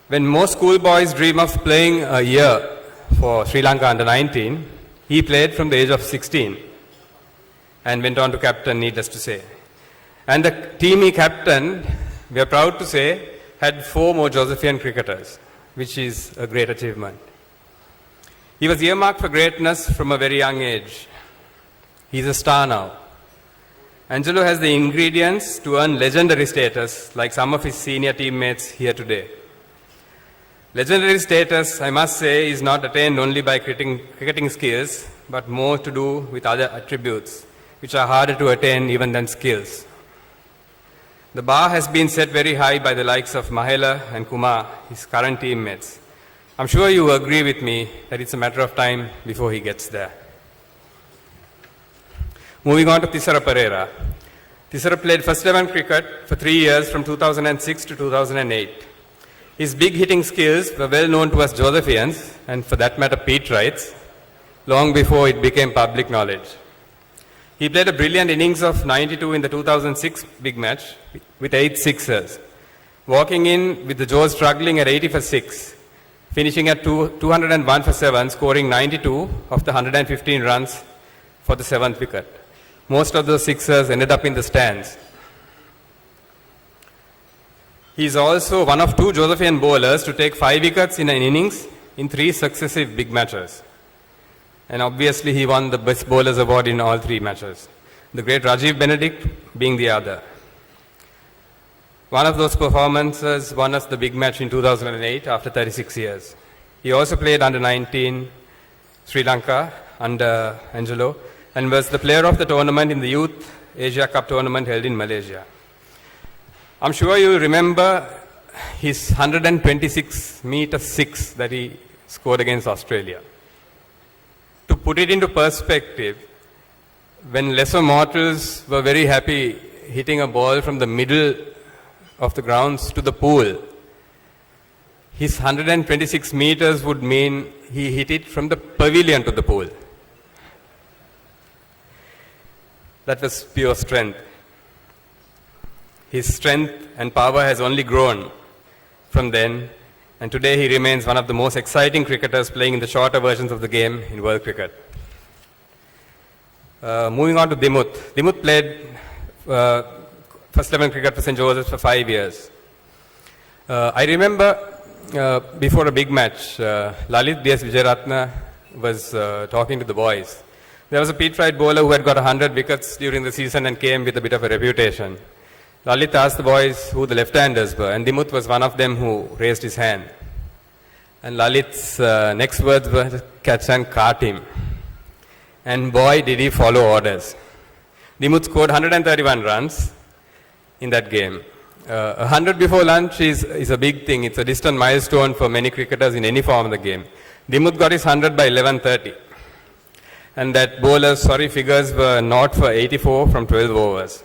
When most schoolboys dream of playing a year for Sri Lanka under-19, he played from the age of 16 and went on to captain, needless to say. And the team he captained, we are proud to say, had 4 more Josephian cricketers, which is a great achievement. He was earmarked for greatness from a very young age. He's a star now. Angelo has the ingredients to earn legendary status like some of his senior teammates here today. Legendary status, I must say, is not attained only by cricketing skills, but more to do with other attributes, which are harder to attain even than skills. The bar has been set very high by the likes of Mahela and Kumar, his current teammates. I'm sure you agree with me that it's a matter of time before he gets there. Moving on to Thisara Perera. Thisara played first-11 cricket for 3 years from 2006 to 2008. His big hitting skills were well known to us Josephians, and for that matter Pete Wrights, long before it became public knowledge. He played a brilliant innings of 92 in the 2006 big match with 8 sixers, walking in with the Jaws struggling at 80 for 6, finishing at 201 for 7, scoring 92 of the 115 runs for the 7th wicket. Most of those sixers ended up in the stands. He is also one of 2 Josephian bowlers to take 5 wickets in an innings in 3 successive big matches. And obviously he won the Best Bowlers Award in all 3 matches, the great Rajiv Benedict being the other. One of those performances won us the big match in 2008 after 36 years. He also played under 19 Sri Lanka under Angelo and was the player of the tournament in the Youth Asia Cup tournament held in Malaysia. I'm sure you remember his 126-meter 6 that he scored against Australia. To put it into perspective, when lesser mortals were very happy hitting a ball from the middle of the grounds to the pool, his 126 meters would mean he hit it from the pavilion to the pool. That was pure strength. His strength and power has only grown from then, and today he remains one of the most exciting cricketers playing in the shorter versions of the game in world cricket. Moving on to Dimuth. Dimuth played first-11 cricket for St. Joseph's for 5 years. I remember before a big match, Lalit D.S. Vijayaratna was talking to the boys. There was a Pete Wright bowler who had got 100 wickets during the season and came with a bit of a reputation. Lalit asked the boys who the left-handers were, and Dimuth was one of them who raised his hand. And Lalit's next words were, catch and cart him. And boy, did he follow orders. Dimuth scored 131 runs in that game. 100 before lunch is a big thing. It's a distant milestone for many cricketers in any form of the game. Dimuth got his 100 by 11:30. And that bowler's sorry figures were not for 84 from 12 overs.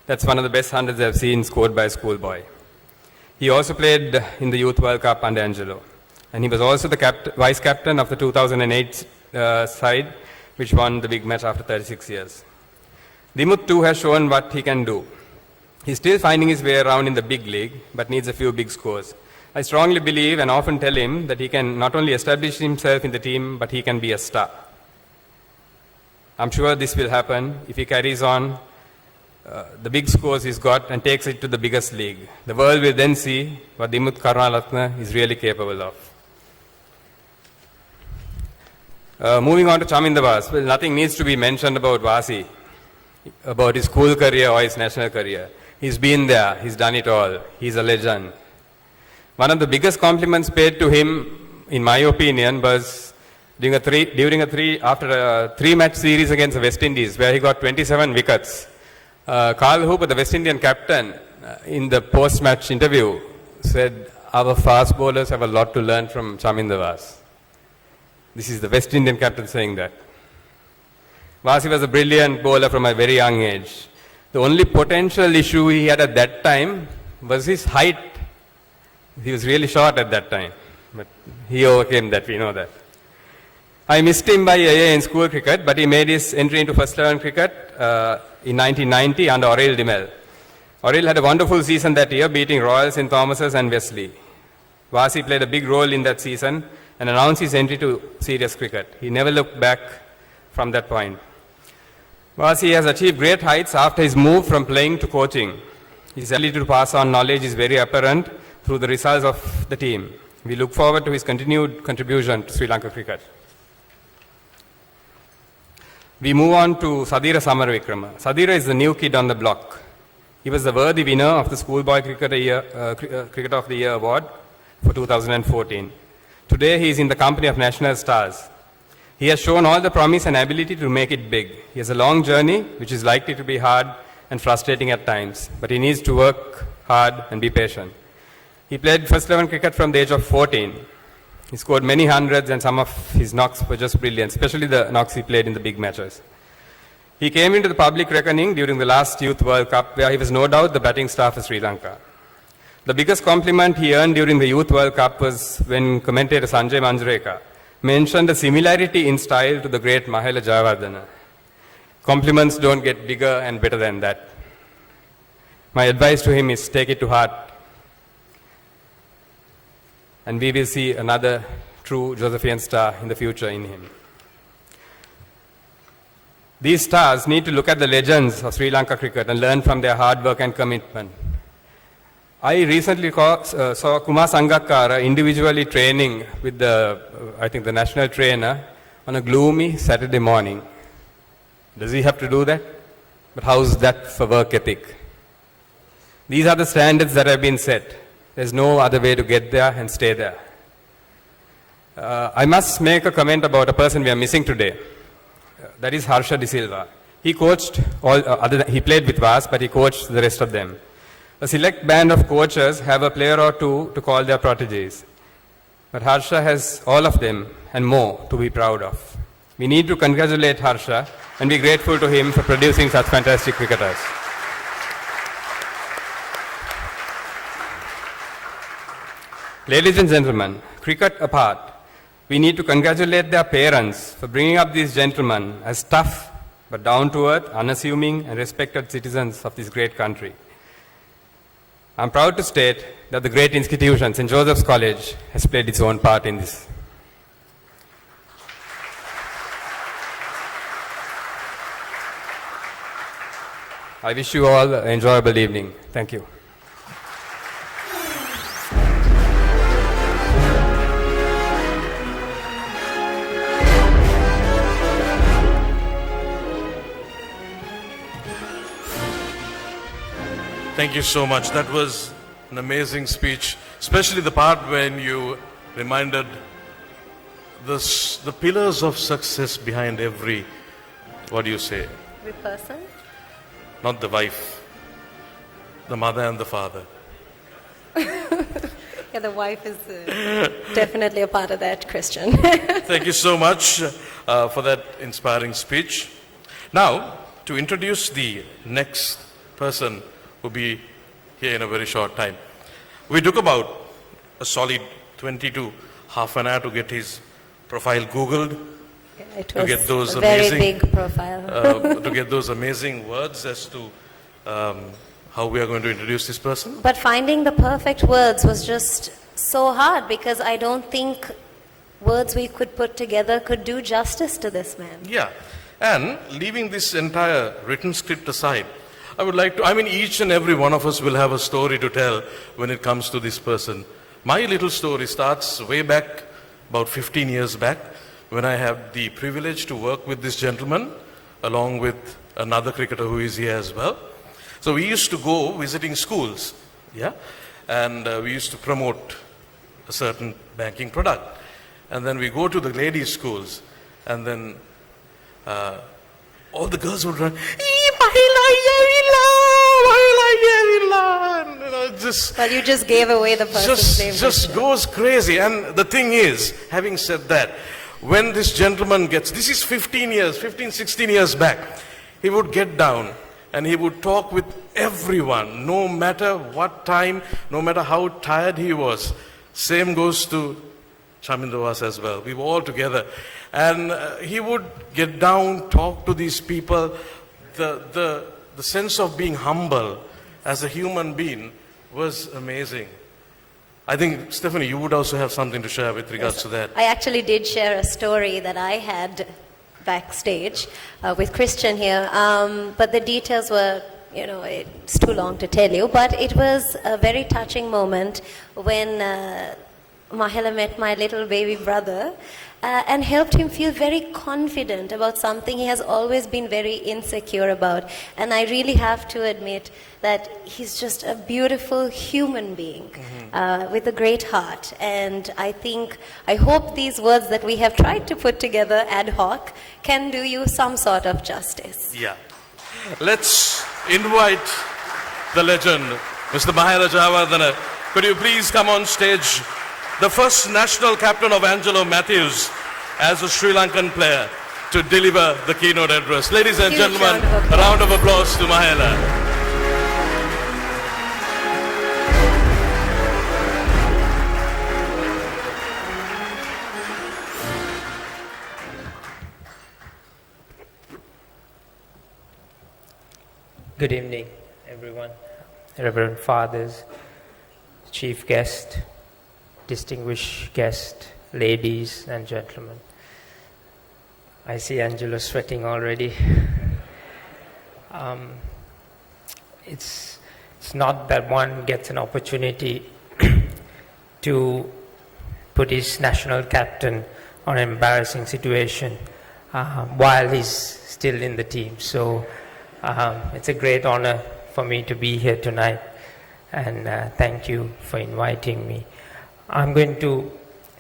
That's one of the best hundreds I've seen scored by a schoolboy. He also played in the Youth World Cup under Angelo. And he was also the vice captain of the 2008 side, which won the big match after 36 years. Dimuth too has shown what he can do. He's still finding his way around in the big league, but needs a few big scores. I strongly believe and often tell him that he can not only establish himself in the team, but he can be a star. I'm sure this will happen if he carries on the big scores he's got and takes it to the biggest league. The world will then see what Dimuth Karunaratne is really capable of. Moving on to Chaminda Vas. Well, nothing needs to be mentioned about Vasi, about his school career or his national career. He's been there, he's done it all, he's a legend. One of the biggest compliments paid to him, in my opinion, was after a 3-match series against the West Indies, where he got 27 wickets. Carl Hooper, the West Indian captain, in the post-match interview, said, our fast bowlers have a lot to learn from Chaminda Vas. This is the West Indian captain saying that. Vasi was a brilliant bowler from a very young age. The only potential issue he had at that time was his height. He was really short at that time, but he overcame that, we know that. I missed him by a year in school cricket, but he made his entry into first 11 cricket in 1990 under Aurel Dimel. Aurel had a wonderful season that year, beating Royal, St. Thomas's and Wesley. Vasi played a big role in that season and announced his entry to serious cricket. He never looked back from that point. Vasi has achieved great heights after his move from playing to coaching. His ability to pass on knowledge is very apparent through the results of the team. We look forward to his continued contribution to Sri Lanka cricket. We move on to Sadira Samaravikrama. Sadira is the new kid on the block. He was the worthy winner of the Schoolboy Cricket of the Year award for 2014. Today he is in the company of national stars. He has shown all the promise and ability to make it big. He has a long journey which is likely to be hard and frustrating at times, but he needs to work hard and be patient. He played first 11 cricket from the age of 14. He scored many hundreds and some of his knocks were just brilliant, especially the knocks he played in the big matches. He came into the public reckoning during the last Youth World Cup, where he was no doubt the batting star for Sri Lanka. The biggest compliment he earned during the Youth World Cup was when commentator Sanjay Manjreka mentioned a similarity in style to the great Mahela Jayawardena. Compliments don't get bigger and better than that. My advice to him is take it to heart, and we will see another true Josephian star in the future in him. These stars need to look at the legends of Sri Lanka cricket and learn from their hard work and commitment. I recently saw Kumar Sangakkara individually training with the national trainer on a gloomy Saturday morning. Does he have to do that? But how's that for work ethic? These are the standards that have been set. There's no other way to get there and stay there. I must make a comment about a person we are missing today. That is Harsha De Silva. He coached he played with Vas, but he coached the rest of them. A select band of coaches have a player or two to call their protégés. But Harsha has all of them and more to be proud of. We need to congratulate Harsha and be grateful to him for producing such fantastic cricketers. Ladies and gentlemen, cricket apart, we need to congratulate their parents for bringing up these gentlemen as tough but down-to-earth, unassuming and respected citizens of this great country. I'm proud to state that the great institution, St. Joseph's College, has played its own part in this. I wish you all an enjoyable evening. Thank you. Thank you so much. That was an amazing speech, especially the part when you reminded the pillars of success behind every, what do you say? Every person? Not the wife, the mother and the father. Yeah, the wife is definitely a part of that, Christian. Thank you so much for that inspiring speech. Now, to introduce the next person who will be here in a very short time. We took about a solid 20 to half an hour to get his profile Googled. Yeah, it to was get those a very amazing, big profile. to get those amazing words as to how we are going to introduce this person. But finding the perfect words was just so hard because I don't think words we could put together could do justice to this man. Yeah, and leaving this entire written script aside, I would like to, each and every one of us will have a story to tell when it comes to this person. My little story starts way back, about 15 years back, when I had the privilege to work with this gentleman, along with another cricketer who is here as well. So we used to go visiting schools, yeah, and we used to promote a certain banking product. And then we go to the ladies' schools, and then all the girls would run, Well, you just gave away the person's name. Just goes crazy. And the thing is, having said that, when this gentleman gets, this is 16 years back, he would get down, and he would talk with everyone, no matter what time, no matter how tired he was. Same goes to Chaminda Was as well. We were all together. And he would get down, talk to these people. The sense of being humble as a human being was amazing. I think, Stephanie, you would also have something to share with regards to that. I actually did share a story that I had backstage with Christian here, but the details were, it's too long to tell you, but it was a very touching moment when Mahela met my little baby brother and helped him feel very confident about something he has always been very insecure about. And I really have to admit that he's just a beautiful human being with a great heart. And I hope these words that we have tried to put together ad hoc can do you some sort of justice. Yeah. Let's invite the legend, Mr. Mahela Jayawardena. Could you please come on stage? The first national captain of Angelo Matthews as a Sri Lankan player to deliver the keynote address. Ladies and gentlemen, a round of applause to Mahela. Good evening, everyone. Reverend Fathers, Chief Guest, distinguished guest, ladies and gentlemen. I see Angelo sweating already. It's not that one gets an opportunity to put his national captain on an embarrassing situation while he's still in the team. So it's a great honor for me to be here tonight, and thank you for inviting me. I'm going to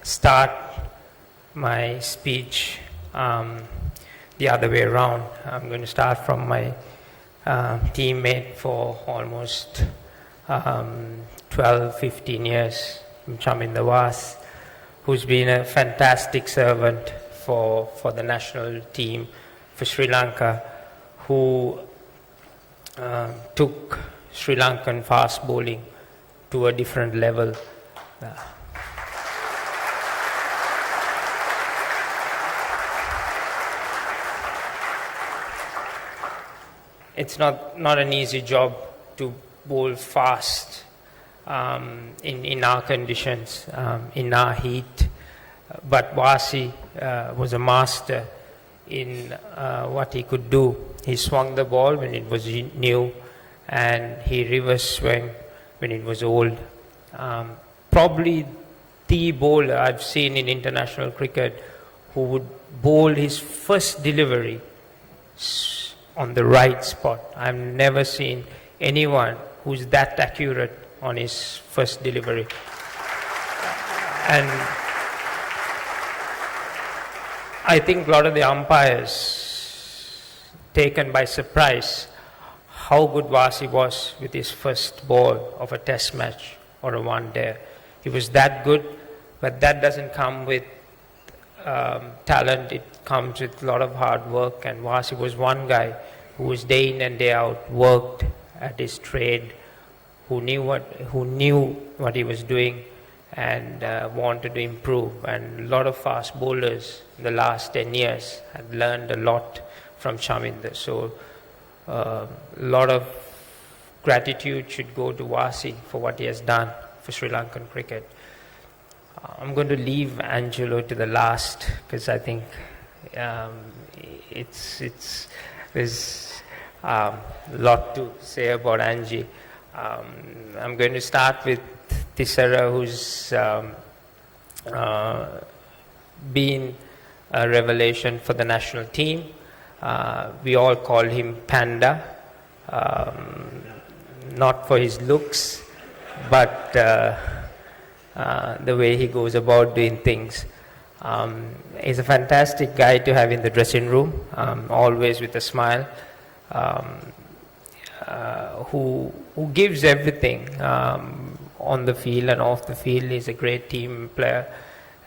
start my speech the other way around. I'm going to start from my teammate for almost 12, 15 years, Chaminda Was, who's been a fantastic servant for the national team for Sri Lanka, who took Sri Lankan fast bowling to a different level. It's not an easy job to bowl fast in our conditions, in our heat. But Wasi was a master in what he could do. He swung the ball when it was new, and he reverse swung when it was old. Probably the bowler I've seen in international cricket who would bowl his first delivery on the right spot. I've never seen anyone who's that accurate on his first delivery. And I think a lot of the umpires taken by surprise how good Wasi was with his first ball of a test match or a one-day. He was that good, but that doesn't come with talent. It comes with a lot of hard work, and Wasi was one guy who was day in and day out, worked at his trade, who knew what he was doing and wanted to improve. And a lot of fast bowlers in the last 10 years had learned a lot from Chaminda. So a lot of gratitude should go to Wasi for what he has done for Sri Lankan cricket. I'm going to leave Angelo to the last because I think there's a lot to say about Angie. I'm going to start with Thisara, who's been a revelation for the national team. We all call him Panda, not for his looks, but the way he goes about doing things. He's a fantastic guy to have in the dressing room, always with a smile, who gives everything on the field and off the field. He's a great team player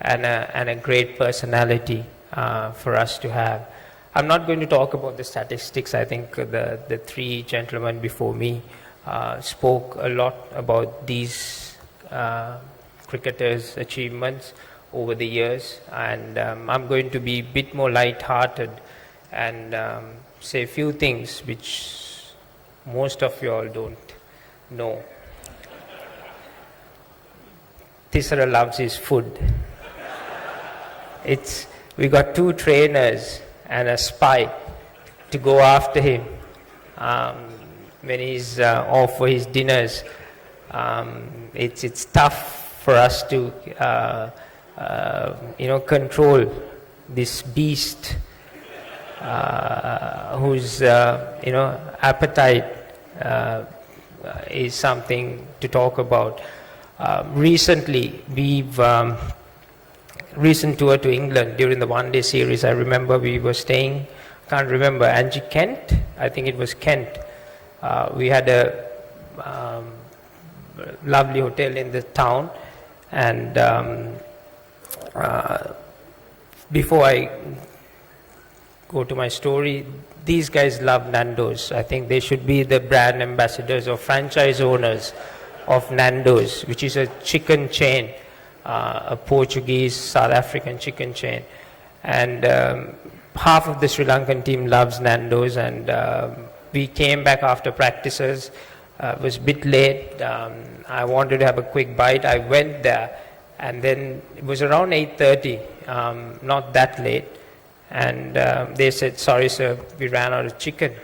and a great personality for us to have. I'm not going to talk about the statistics. I think the three gentlemen before me spoke a lot about these cricketers' achievements over the years, and I'm going to be a bit more light-hearted and say a few things which most of you all don't know. Thisara loves his food. We got 2 trainers and a spy to go after him when he's off for his dinners. It's tough for us to control this beast whose appetite is something to talk about. Recently, we've recent tour to England during the one-day series. I remember we were staying, can't remember, Angie Kent? I think it was Kent. We had a lovely hotel in the town, and before I go to my story, these guys love Nando's. I think they should be the brand ambassadors or franchise owners of Nando's, which is a chicken chain, a Portuguese, South African chicken chain. And half of the Sri Lankan team loves Nando's, and we came back after practices. It was a bit late. I wanted to have a quick bite. I went there, and then it was around 8:30, not that late. And they said, "Sorry, sir, we ran out of chicken."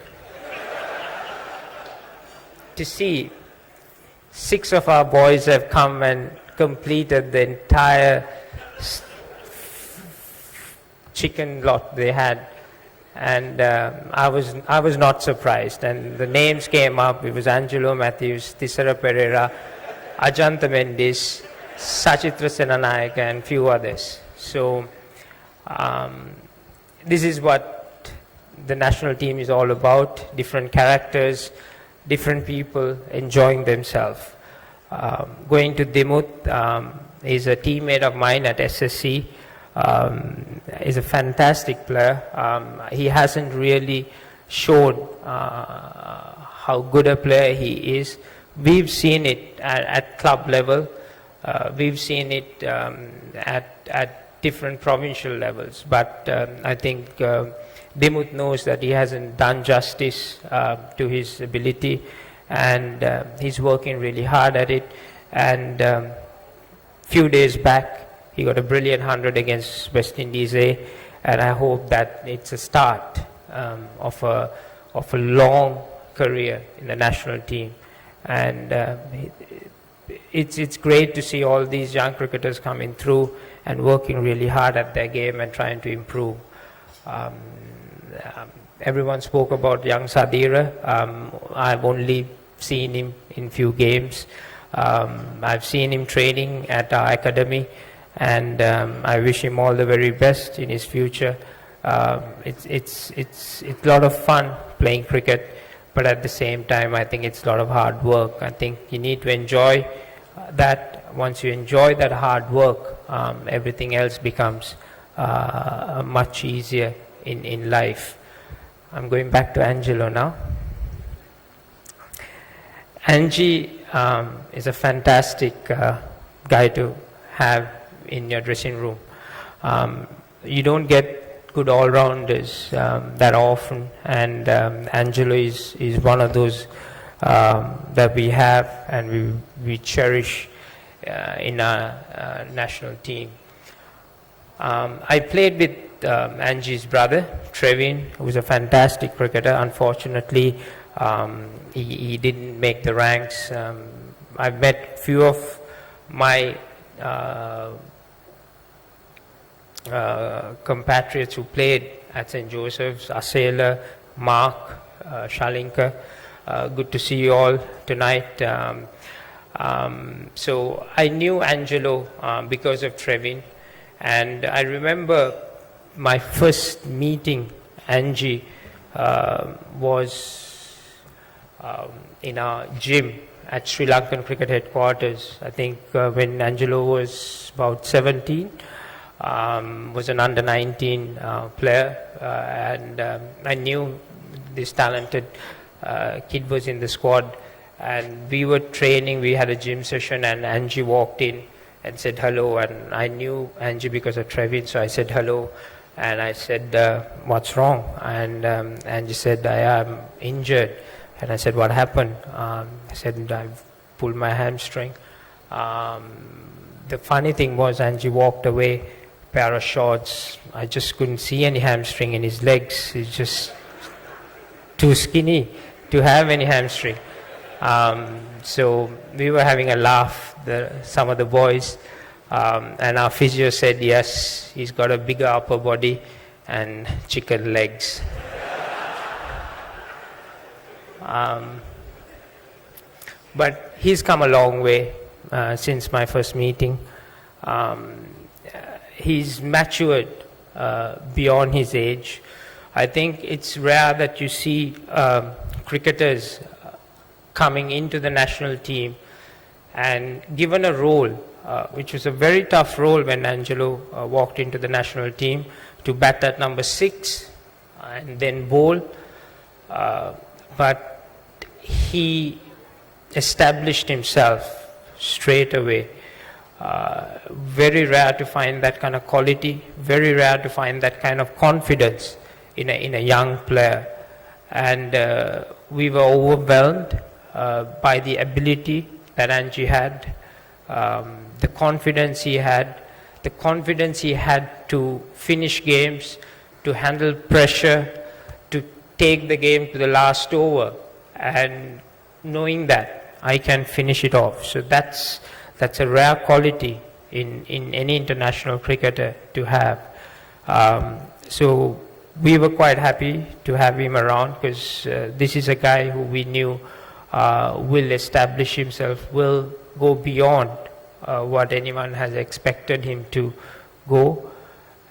To see 6 of our boys have come and completed the entire chicken lot they had, and I was not surprised. And the names came up. It was Angelo Matthews, Thisara Pereira, Ajantha Mendis, Sachitra Senanayake, and few others. So this is what the national team is all about: different characters, different people enjoying themselves. Going to Dimuth is a teammate of mine at SSC. Is a fantastic player. He hasn't really shown how good a player he is. We've seen it at club level. We've seen it at different provincial levels. But I think Dimuth knows that he hasn't done justice to his ability, and he's working really hard at it. And few days back, he got a brilliant 100 against West Indies A, and I hope that it's a start of a long career in the national team. And it's great to see all these young cricketers coming through and working really hard at their game and trying to improve. Everyone spoke about young Sadira. I've only seen him in few games. I've seen him training at our academy, and I wish him all the very best in his future. It's a lot of fun playing cricket, but at the same time, I think it's a lot of hard work. I think you need to enjoy that. Once you enjoy that hard work, everything else becomes much easier in life. I'm going back to Angelo now. Angie is a fantastic guy to have in your dressing room. You don't get good all-rounders that often, and Angelo is one of those that we have and we cherish in our national team. I played with Angie's brother, Trevin, who was a fantastic cricketer. Unfortunately, he didn't make the ranks. I've met few of my compatriots who played at St. Joseph's, Asela, Mark, Shalinka. Good to see you all tonight. So I knew Angelo because of Trevin, and I remember my first meeting Angie was in our gym at Sri Lankan Cricket Headquarters. I think when Angelo was about 17. was an under-19 player, and I knew this talented kid was in the squad, and we were training, we had a gym session, and Angie walked in and said hello, and I knew Angie because of Trevin, so I said hello, and I said, what's wrong? And Angie said, I am injured. And I said, what happened? I said, I've pulled my hamstring. The funny thing was, Angie walked away, pair of shorts. I just couldn't see any hamstring in his legs. He's just too skinny to have any hamstring. So we were having a laugh, some of the boys, and our physio said, yes, he's got a bigger upper body and chicken legs. But he's come a long way since my first meeting. He's matured beyond his age. I think it's rare that you see cricketers coming into the national team and given a role, which was a very tough role when Angelo walked into the national team, to bat at number 6 and then bowl. But he established himself straight away. Very rare to find that kind of quality, very rare to find that kind of confidence in a young player. And we were overwhelmed by the ability that Angie had, the confidence he had to finish games, to handle pressure, to take the game to the last over, and knowing that I can finish it off. So that's a rare quality in any international cricketer to have. So we were quite happy to have him around, because this is a guy who we knew will establish himself, will go beyond what anyone has expected him to go.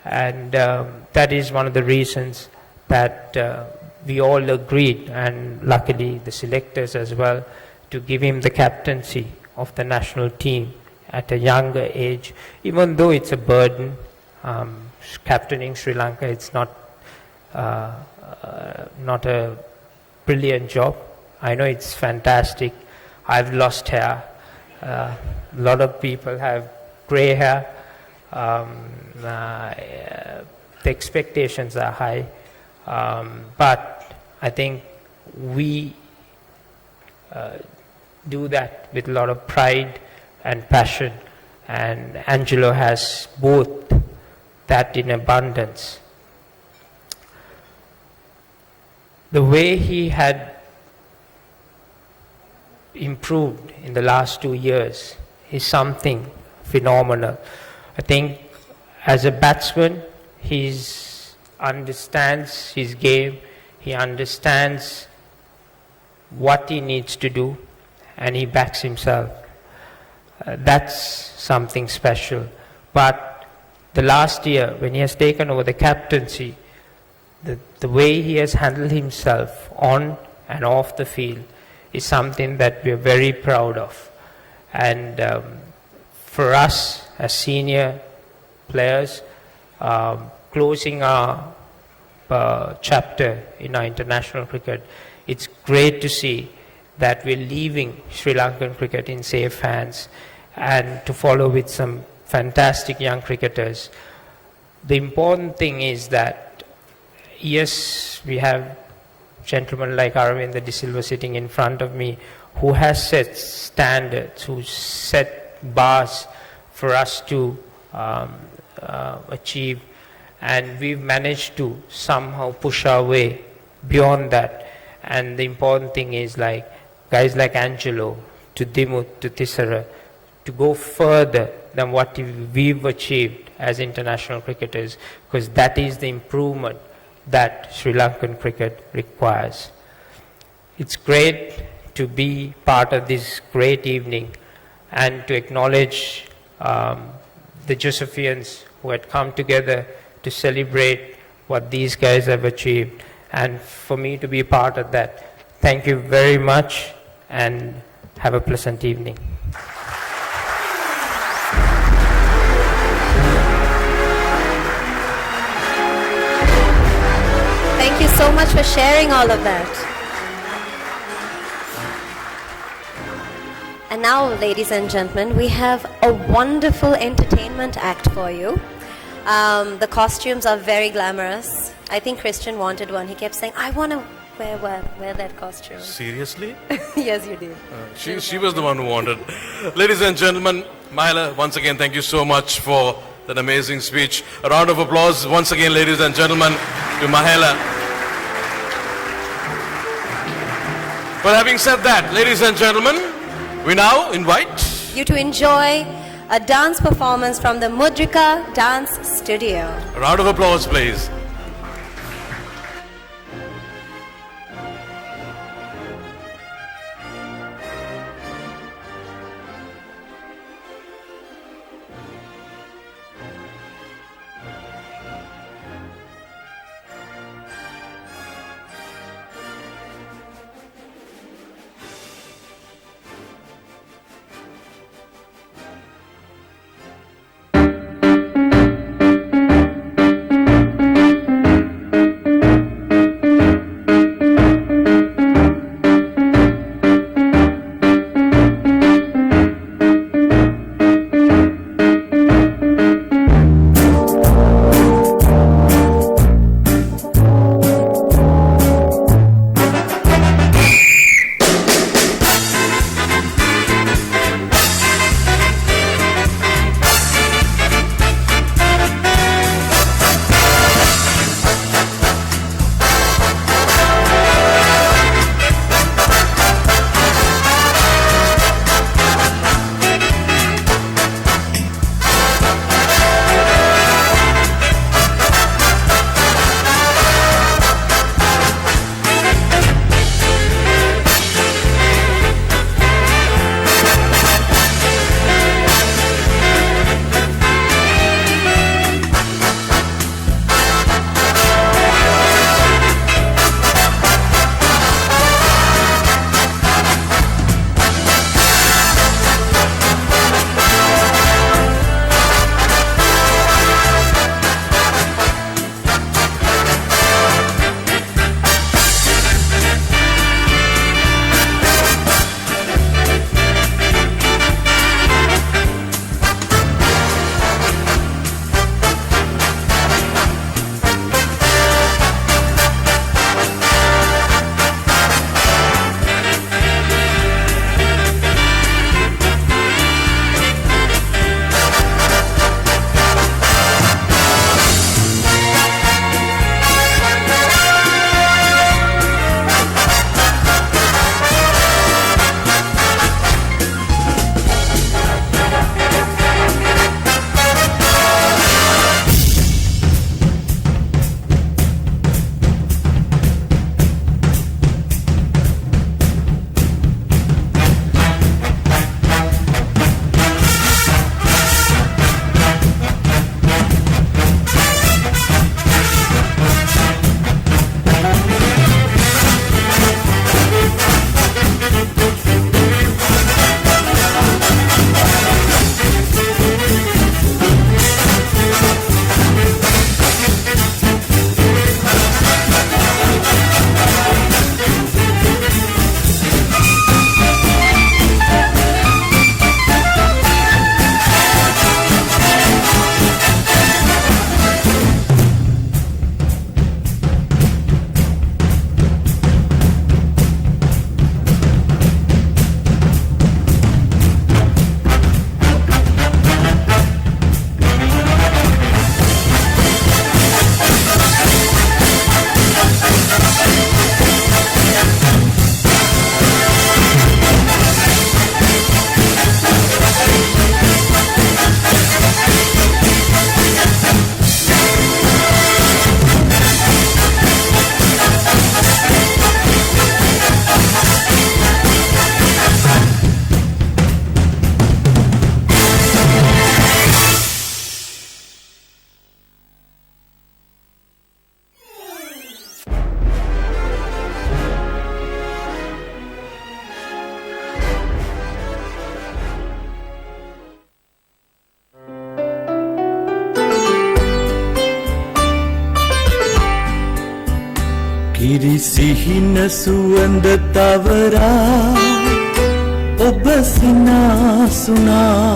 And that is one of the reasons that we all agreed, and luckily the selectors as well, to give him the captaincy of the national team at a younger age, even though it's a burden. Captaining Sri Lanka, it's not a brilliant job. I know it's fantastic. I've lost hair. A lot of people have grey hair. The expectations are high. But I think we do that with a lot of pride and passion, and Angelo has both that in abundance. The way he had improved in the last 2 years is something phenomenal. I think as a batsman, he understands his game, he understands what he needs to do, and he backs himself. That's something special. But the last year, when he has taken over the captaincy, the way he has handled himself on and off the field is something that we are very proud of. And for us as senior players, closing our chapter in our international cricket, it's great to see that we're leaving Sri Lankan cricket in safe hands and to follow with some fantastic young cricketers. The important thing is that, yes, we have gentlemen like Aravinda De Silva sitting in front of me who has set standards, who set bars for us to achieve, and we've managed to somehow push our way beyond that. And the important thing is, like guys like Angelo, to Dimuth, to Thisara, to go further than what we've achieved as international cricketers, because that is the improvement that Sri Lankan cricket requires. It's great to be part of this great evening and to acknowledge the Josephians who had come together to celebrate what these guys have achieved, and for me to be part of that. Thank you very much and have a pleasant evening. so much for sharing all of that. And now, ladies and gentlemen, we have a wonderful entertainment act for you. The costumes are very glamorous. I think Christian wanted one. He kept saying, I want to wear that costume. Seriously? Yes, you did. She was the one who wanted. Ladies and gentlemen, Mahela, once again, thank you so much for that amazing speech. A round of applause once again, ladies and gentlemen, to Mahela. But having said that, ladies and gentlemen, we now invite you to enjoy a dance performance from the Mudrika Dance Studio. A round of applause, please. පිරිසිහින සුවඳ තවරා ඔබ සිනාසුනා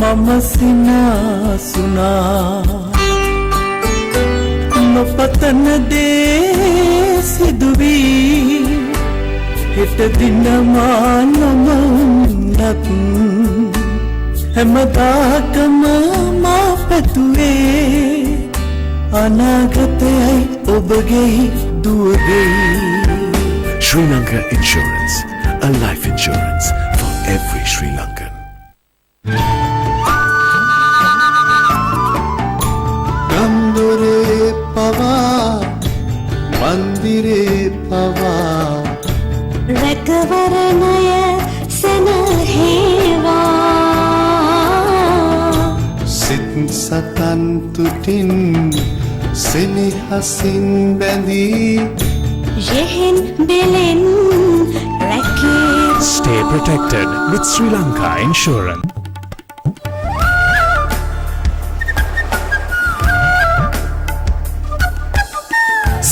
මම සිනාසුනා නොපතන දේ සිදුවී හෙට දින මා නම උන්නත් හැමදාකම මා පැතුවේ අනාගතයයි ඔබගේ දුවගේ Sri Lanka Insurance, a life insurance for every Sri Lankan. ගම්දොරේ පවා මන්දිරේ පවා රැකවරණය සෙනහේවා සිත් සතන් තුටින් සෙනෙහසින් බැඳී යෙහෙන් දෙලෙන් රැකේවා Stay protected with Sri Lanka Insurance.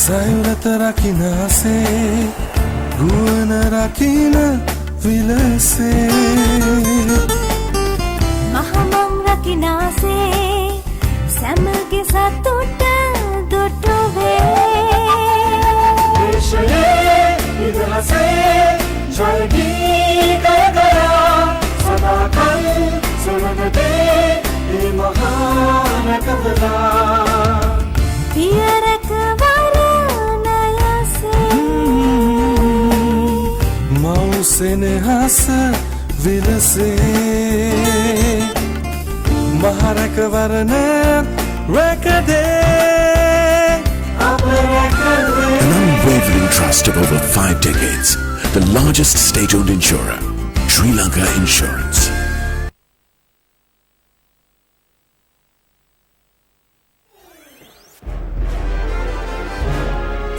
සයුරත රකිනාසේ ගුවන රකින විලසේ මහමම් රකිනාසේ සැමගේ සතුට දුටුවේ දේශයේ ඉතිහාසේ ජයගීත ගයා සදාකල් සුවඳේ ඒ මහානකවලා සෙනෙහස විලසේ මහරැකවරණ රැකදේ An unwavering trust of over 5 decades. The largest state-owned insurer, Sri Lanka Insurance.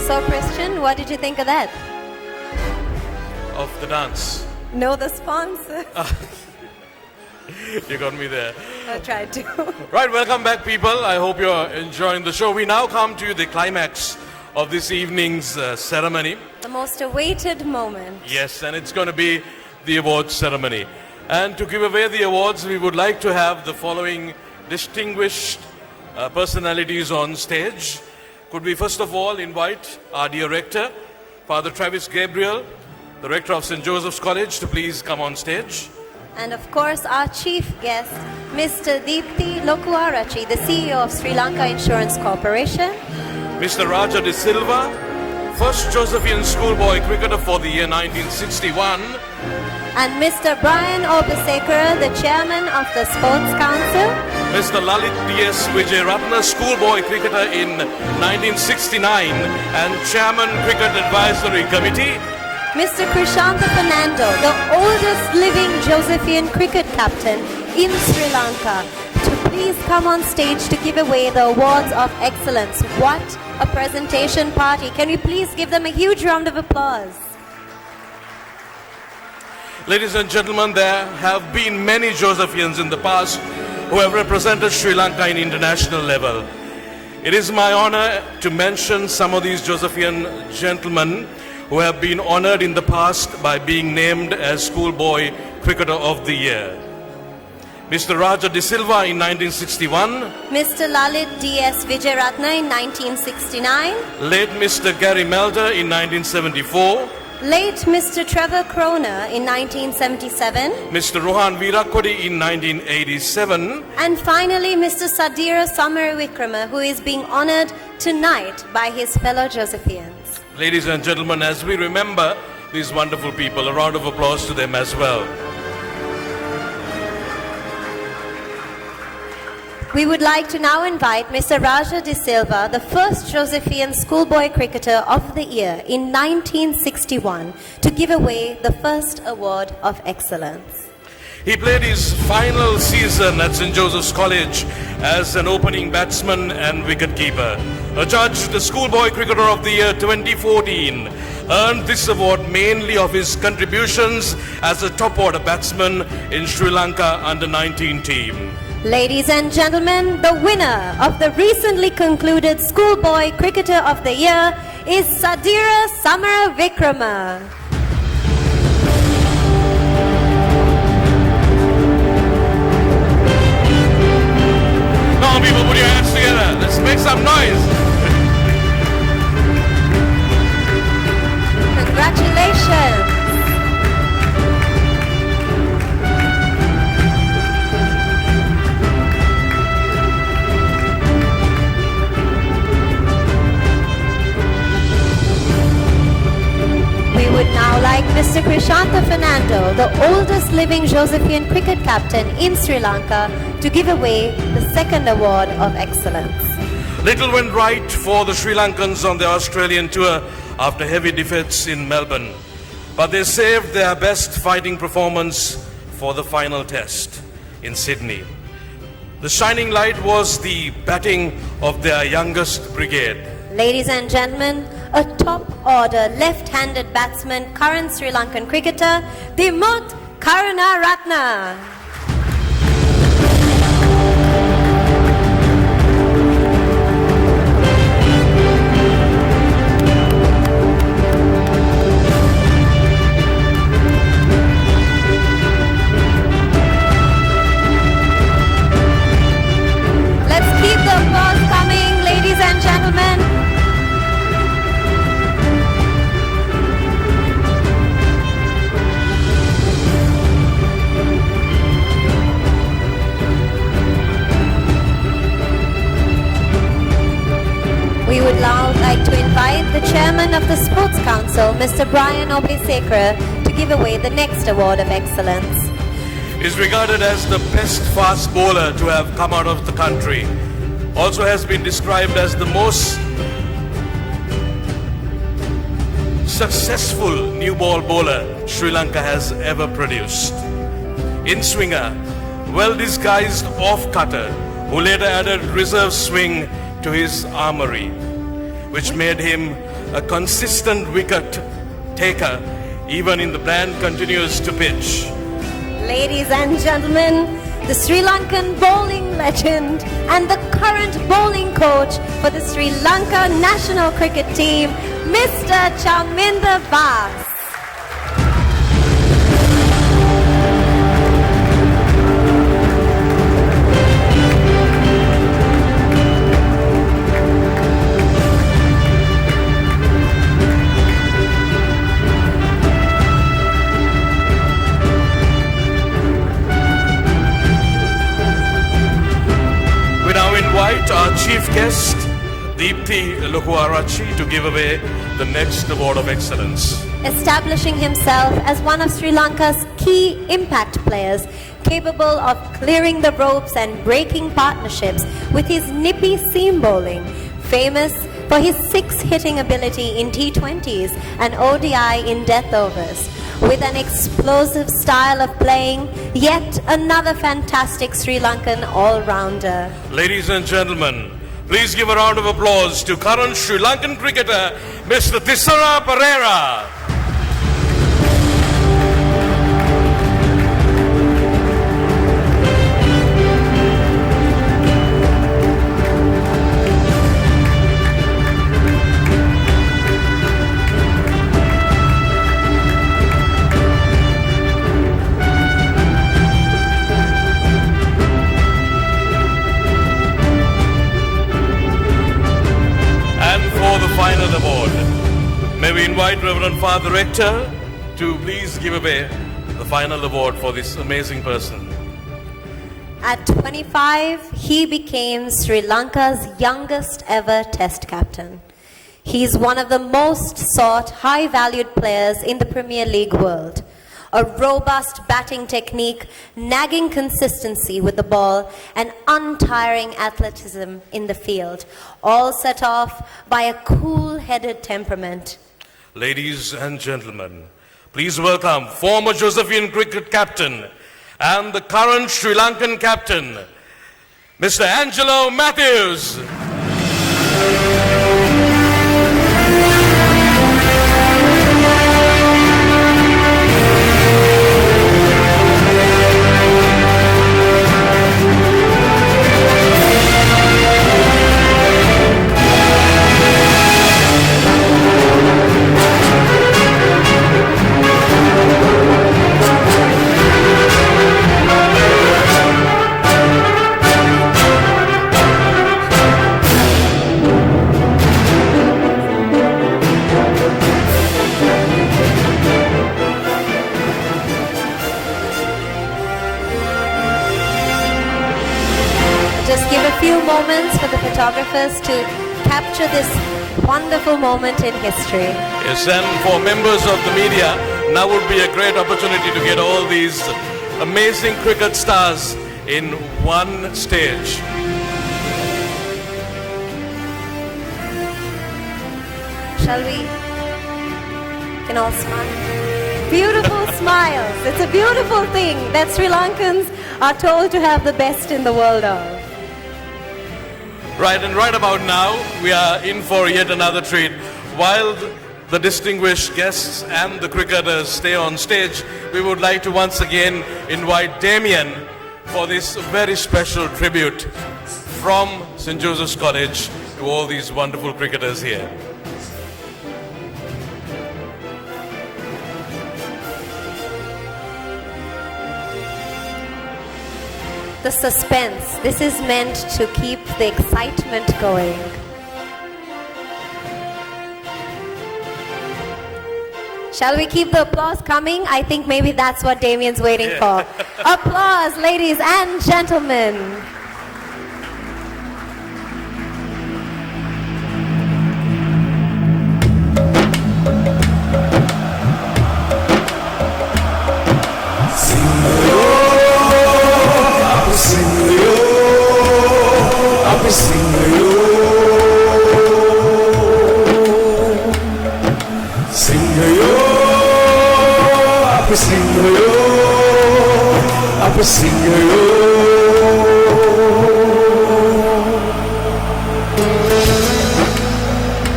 So, Christian, what did you think of that? Of the dance. Know the sponsor. You got me there. I tried to. Right, welcome back, people. I hope you're enjoying the show. We now come to the climax of this evening's ceremony. The most awaited moment. Yes, and it's going to be the awards ceremony. And to give away the awards, we would like to have the following distinguished personalities on stage. Could we first of all invite our dear rector, Father Travis Gabriel, the rector of St. Joseph's College, to please come on stage. And of course, our chief guest, Mr. Deepthi Lokuarachi, the CEO of Sri Lanka Insurance Corporation. Mr. Raja De Silva, first Josephian schoolboy cricketer for the year 1961. And Mr. Brian Obasekara, the chairman of the Sports Council. Mr. Lalit D.S. Vijayratna, schoolboy cricketer in 1969 and chairman Cricket Advisory Committee. Mr. Krishanta Fernando, the oldest living Josephian cricket captain in Sri Lanka, to please come on stage to give away the awards of excellence. What a presentation party. Can we please give them a huge round of applause? Ladies and gentlemen, there have been many Josephians in the past who have represented Sri Lanka in international level. It is my honor to mention some of these Josephian gentlemen who have been honored in the past by being named as Schoolboy Cricketer of the Year. Mr. Raja De Silva in 1961. Mr. Lalit D.S. Vijayratna in 1969. Late Mr. Gary Melder in 1974. Late Mr. Trevor Croner in 1977. Mr. Rohan Virakodi in 1987. And finally, Mr. Sadira Samar Vikrama, who is being honored tonight by his fellow Josephians. Ladies and gentlemen, as we remember these wonderful people, a round of applause to them as well. We would like to now invite Mr. Raja De Silva, the first Josephian schoolboy cricketer of the year in 1961, to give away the first award of excellence. He played his final season at St. Joseph's College as an opening batsman and wicketkeeper. Adjudged the Schoolboy Cricketer of the Year 2014, earned this award mainly of his contributions as a top order batsman in Sri Lanka under-19 team. Ladies and gentlemen, the winner of the recently concluded Schoolboy Cricketer of the Year is Sadira Samaravikrama. Come on, people, put your hands together. Let's make some noise. Congratulations. We would now like Mr. Krishanta Fernando, the oldest living Josephian cricket captain in Sri Lanka, to give away the second award of excellence. Little went right for the Sri Lankans on their Australian tour after heavy defeats in Melbourne, but they saved their best fighting performance for the final test in Sydney. The shining light was the batting of their youngest brigade. Ladies and gentlemen, a top-order left-handed batsman, current Sri Lankan cricketer, Dimuth Karunaratne. Let's keep the applause coming, ladies and gentlemen. We would now like to invite the chairman of the Sports Council, Mr. Brian Obesekera, to give away the next award of excellence. Is regarded as the best fast bowler to have come out of the country. Also has been described as the most successful new ball bowler Sri Lanka has ever produced. In swinger, well-disguised off-cutter, who later added reserve swing to his armory, which made him a consistent wicket taker even in the brand continues to pitch. Ladies and gentlemen, the Sri Lankan bowling legend and the current bowling coach for the Sri Lanka national cricket team, Mr. Chaminda Vaas. Our chief guest, Deepthi Lokuarachi, to give away the next award of excellence. Establishing himself as one of Sri Lanka's key impact players, capable of clearing the ropes and breaking partnerships with his nippy seam bowling, famous for his six-hitting ability in T20s and ODI in death overs. With an explosive style of playing, yet another fantastic Sri Lankan all-rounder. Ladies and gentlemen, please give a round of applause to current Sri Lankan cricketer, Mr. Thisara Perera. Final award. May we invite Reverend Father Rector to please give away the final award for this amazing person. At 25, he became Sri Lanka's youngest ever Test captain. He's one of the most sought, high-valued players in the Premier League world. A robust batting technique, nagging consistency with the ball, and untiring athleticism in the field, all set off by a cool-headed temperament. Ladies and gentlemen, please welcome former Josephian cricket captain and the current Sri Lankan captain, Mr. Angelo Matthews. few moments for the photographers to capture this wonderful moment in history. Yes, and for members of the media, now would be a great opportunity to get all these amazing cricket stars in one stage. Shall we? Can all smile? Beautiful smiles. It's a beautiful thing that Sri Lankans are told to have the best in the world of. Right, and right about now, we are in for yet another treat. While the distinguished guests and the cricketers stay on stage, we would like to once again invite Damien for this very special tribute from St. Joseph's College to all these wonderful cricketers here. The suspense. This is meant to keep the excitement going. Shall we keep the applause coming? I think maybe that's what Damien's waiting for. Applause, ladies and gentlemen.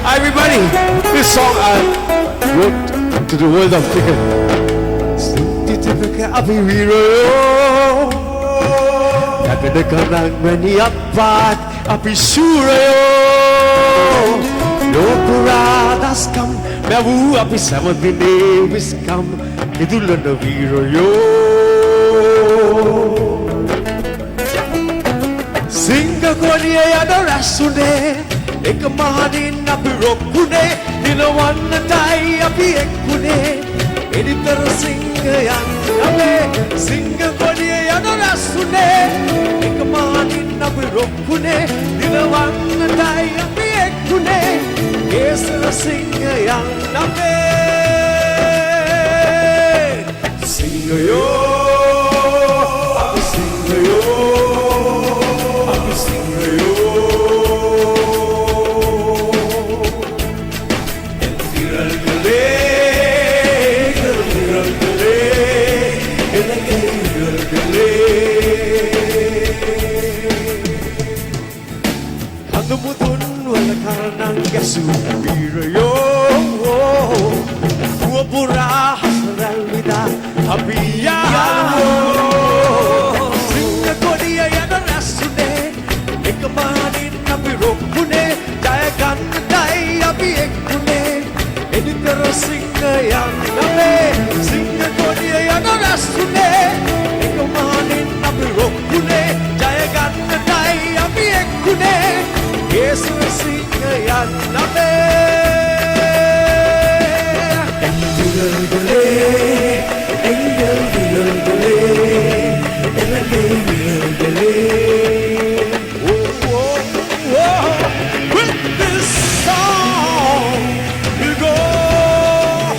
Everybody, this song I wrote to the world of cricket. Api dekanang meniapat api surayo no puradas kam mewu api samadine wiskam idulana viroyo Singa koniya yada rasune ek mahadin api rokkune dinawanna tai api ekkune editar singa yaname singa koniya yada rasune ek mahadin api rokkune dinawanna tai api ekkune kesara singa yaname singa yo api singa yo api singa yo Mudun wala karanang gasu birayo Buapura hasral vida apiya Singa kodiya yana rasune Ekamanin apirokune Jaya gandai api ekkune Editara singa yaname Singa kodiya yana rasune Ekamanin apirokune Jaya gandai api ekkune Kesara singa yaname Engel gale Engel gale Engel gale Oh, oh, oh With this song we'll go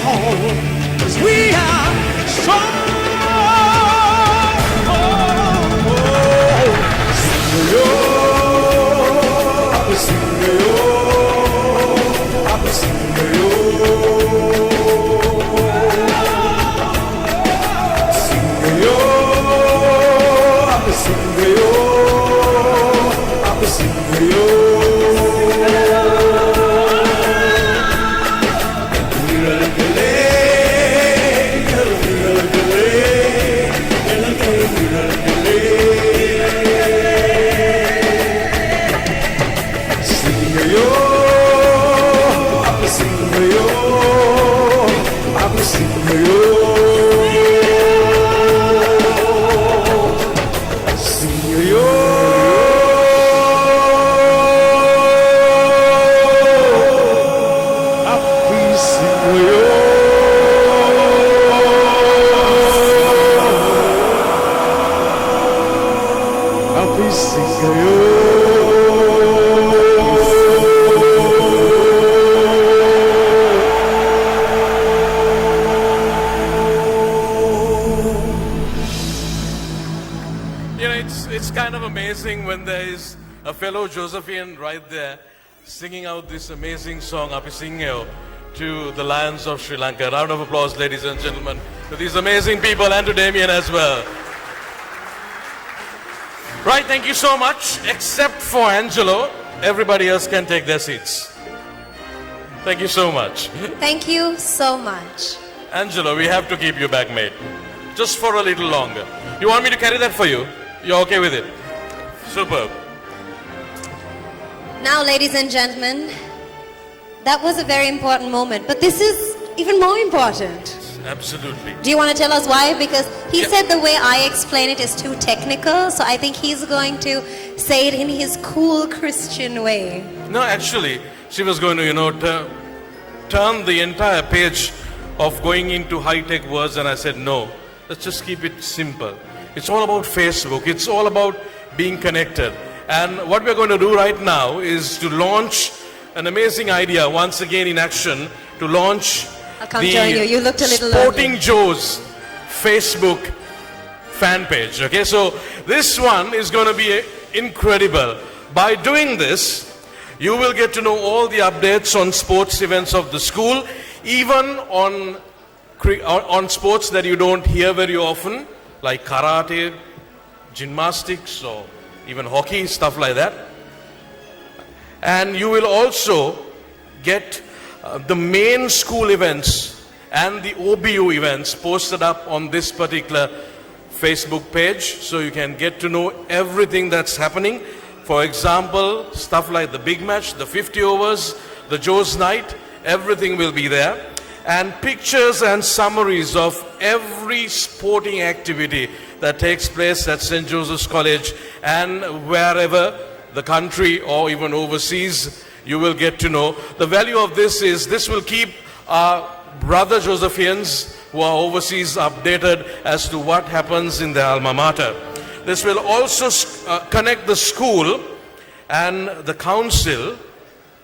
home 'cause we are strong oh, oh. Sing-a-yo Sing-a-yo, sing-a-yo, sing-a-yo, sing-a-yo, sing-a-yo. Sing-a-yo It's kind of amazing when there is a fellow Josephian right there singing out this amazing song, Apisingeo, to the Lions of Sri Lanka. Round of applause, ladies and gentlemen, to these amazing people and to Damien as well. Right, thank you so much. Except for Angelo, everybody else can take their seats. Thank you so much. Thank you so much. Angelo, we have to keep you back, mate. Just for a little longer. You want me to carry that for you? You're okay with it? Superb. Now, ladies and gentlemen, that was a very important moment, but this is even more important. Absolutely. Do you want to tell us why? Because he said the way I explain it is too technical, so I think he's going to say it in his cool Christian way. No, actually, she was going to, turn the entire page of going into high-tech words, and I said, no, let's just keep it simple. It's all about Facebook. It's all about being connected. And what we're going to do right now is to launch an amazing idea, once again in action, to launch I'll come join you. You looked a little Sporting early. Joe's Facebook fan page. Okay, so this one is going to be incredible. By doing this, you will get to know all the updates on sports events of the school, even on sports that you don't hear very often, like karate, gymnastics, or even hockey, stuff like that. And you will also get the main school events and the OBU events posted up on this particular Facebook page, so you can get to know everything that's happening. For example, stuff like the big match, the 50 overs, the Joe's night, everything will be there. And pictures and summaries of every sporting activity that takes place at St. Joseph's College and wherever the country or even overseas, you will get to know. The value of this is this will keep our brother Josephians who are overseas updated as to what happens in their alma mater. This will also connect the school and the council,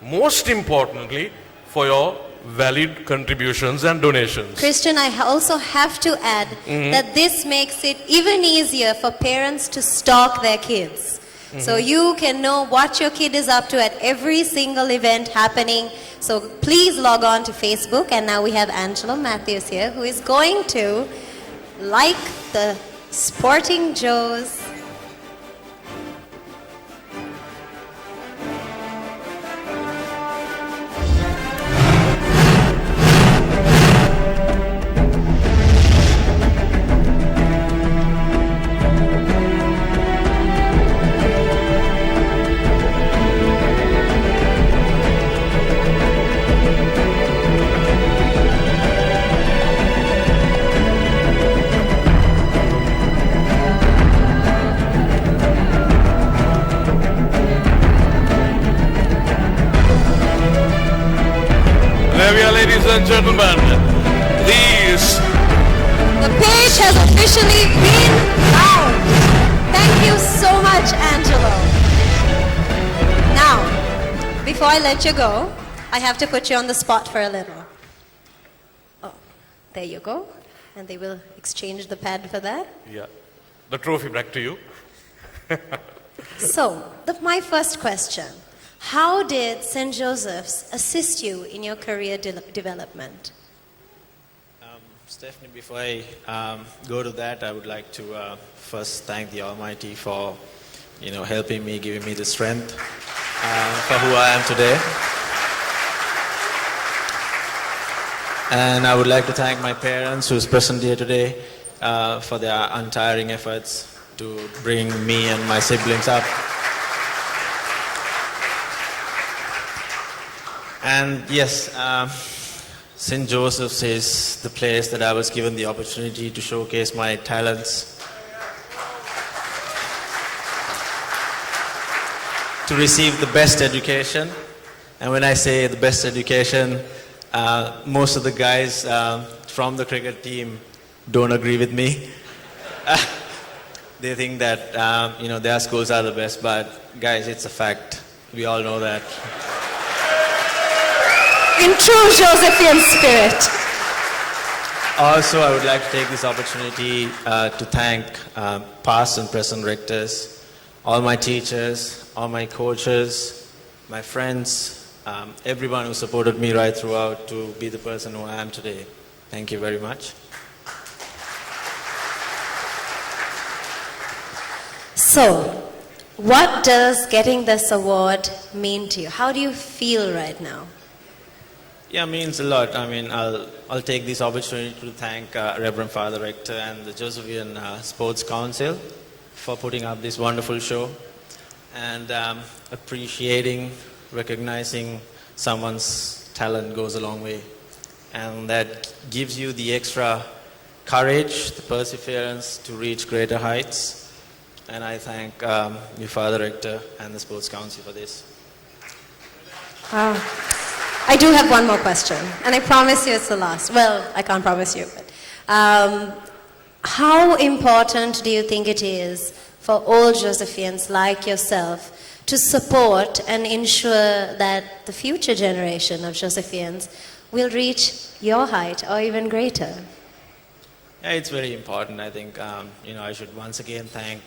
most importantly, for your valid contributions and donations. Christian, I also have to add that this makes it even easier for parents to stalk their kids. So you can know what your kid is up to at every single event happening. So please log on to Facebook. And now we have Angelo Matthews here, who is going to like the Sporting Joe's Ladies and gentlemen, the page has officially been out. Thank you so much, Angelo. Now, before I let you go, I have to put you on the spot for a little. Oh, there you go. And they will exchange the pad for that. Yeah, the trophy back to you. So, my first question. How did St. Joseph's assist you in your career development? Stephanie, before I go to that, I would like to first thank the Almighty for, helping me, giving me the strength for who I am today. And I would like to thank my parents who's present here today for their untiring efforts to bring me and my siblings up. And yes, St. Joseph's is the place that I was given the opportunity to showcase my talents, to receive the best education. And when I say the best education, most of the guys from the cricket team don't agree with me. They think that, their schools are the best, but guys, it's a fact. We all know that. In true Josephian spirit. Also, I would like to take this opportunity to thank past and present rectors, all my teachers, all my coaches, my friends, everyone who supported me right throughout to be the person who I am today. Thank you very much. So, what does getting this award mean to you? How do you feel right now? Yeah, it means a lot. I mean, I'll take this opportunity to thank Reverend Father Rector and the Josephian Sports Council for putting up this wonderful show and appreciating, recognizing someone's talent goes a long way. And that gives you the extra courage, the perseverance to reach greater heights. And I thank you, Father Rector, and the Sports Council for this. I do have one more question, and I promise you it's the last. Well, I can't promise you, but how important do you think it is for all Josephians like yourself to support and ensure that the future generation of Josephians will reach your height or even greater? Yeah, it's very important. I think, I should once again thank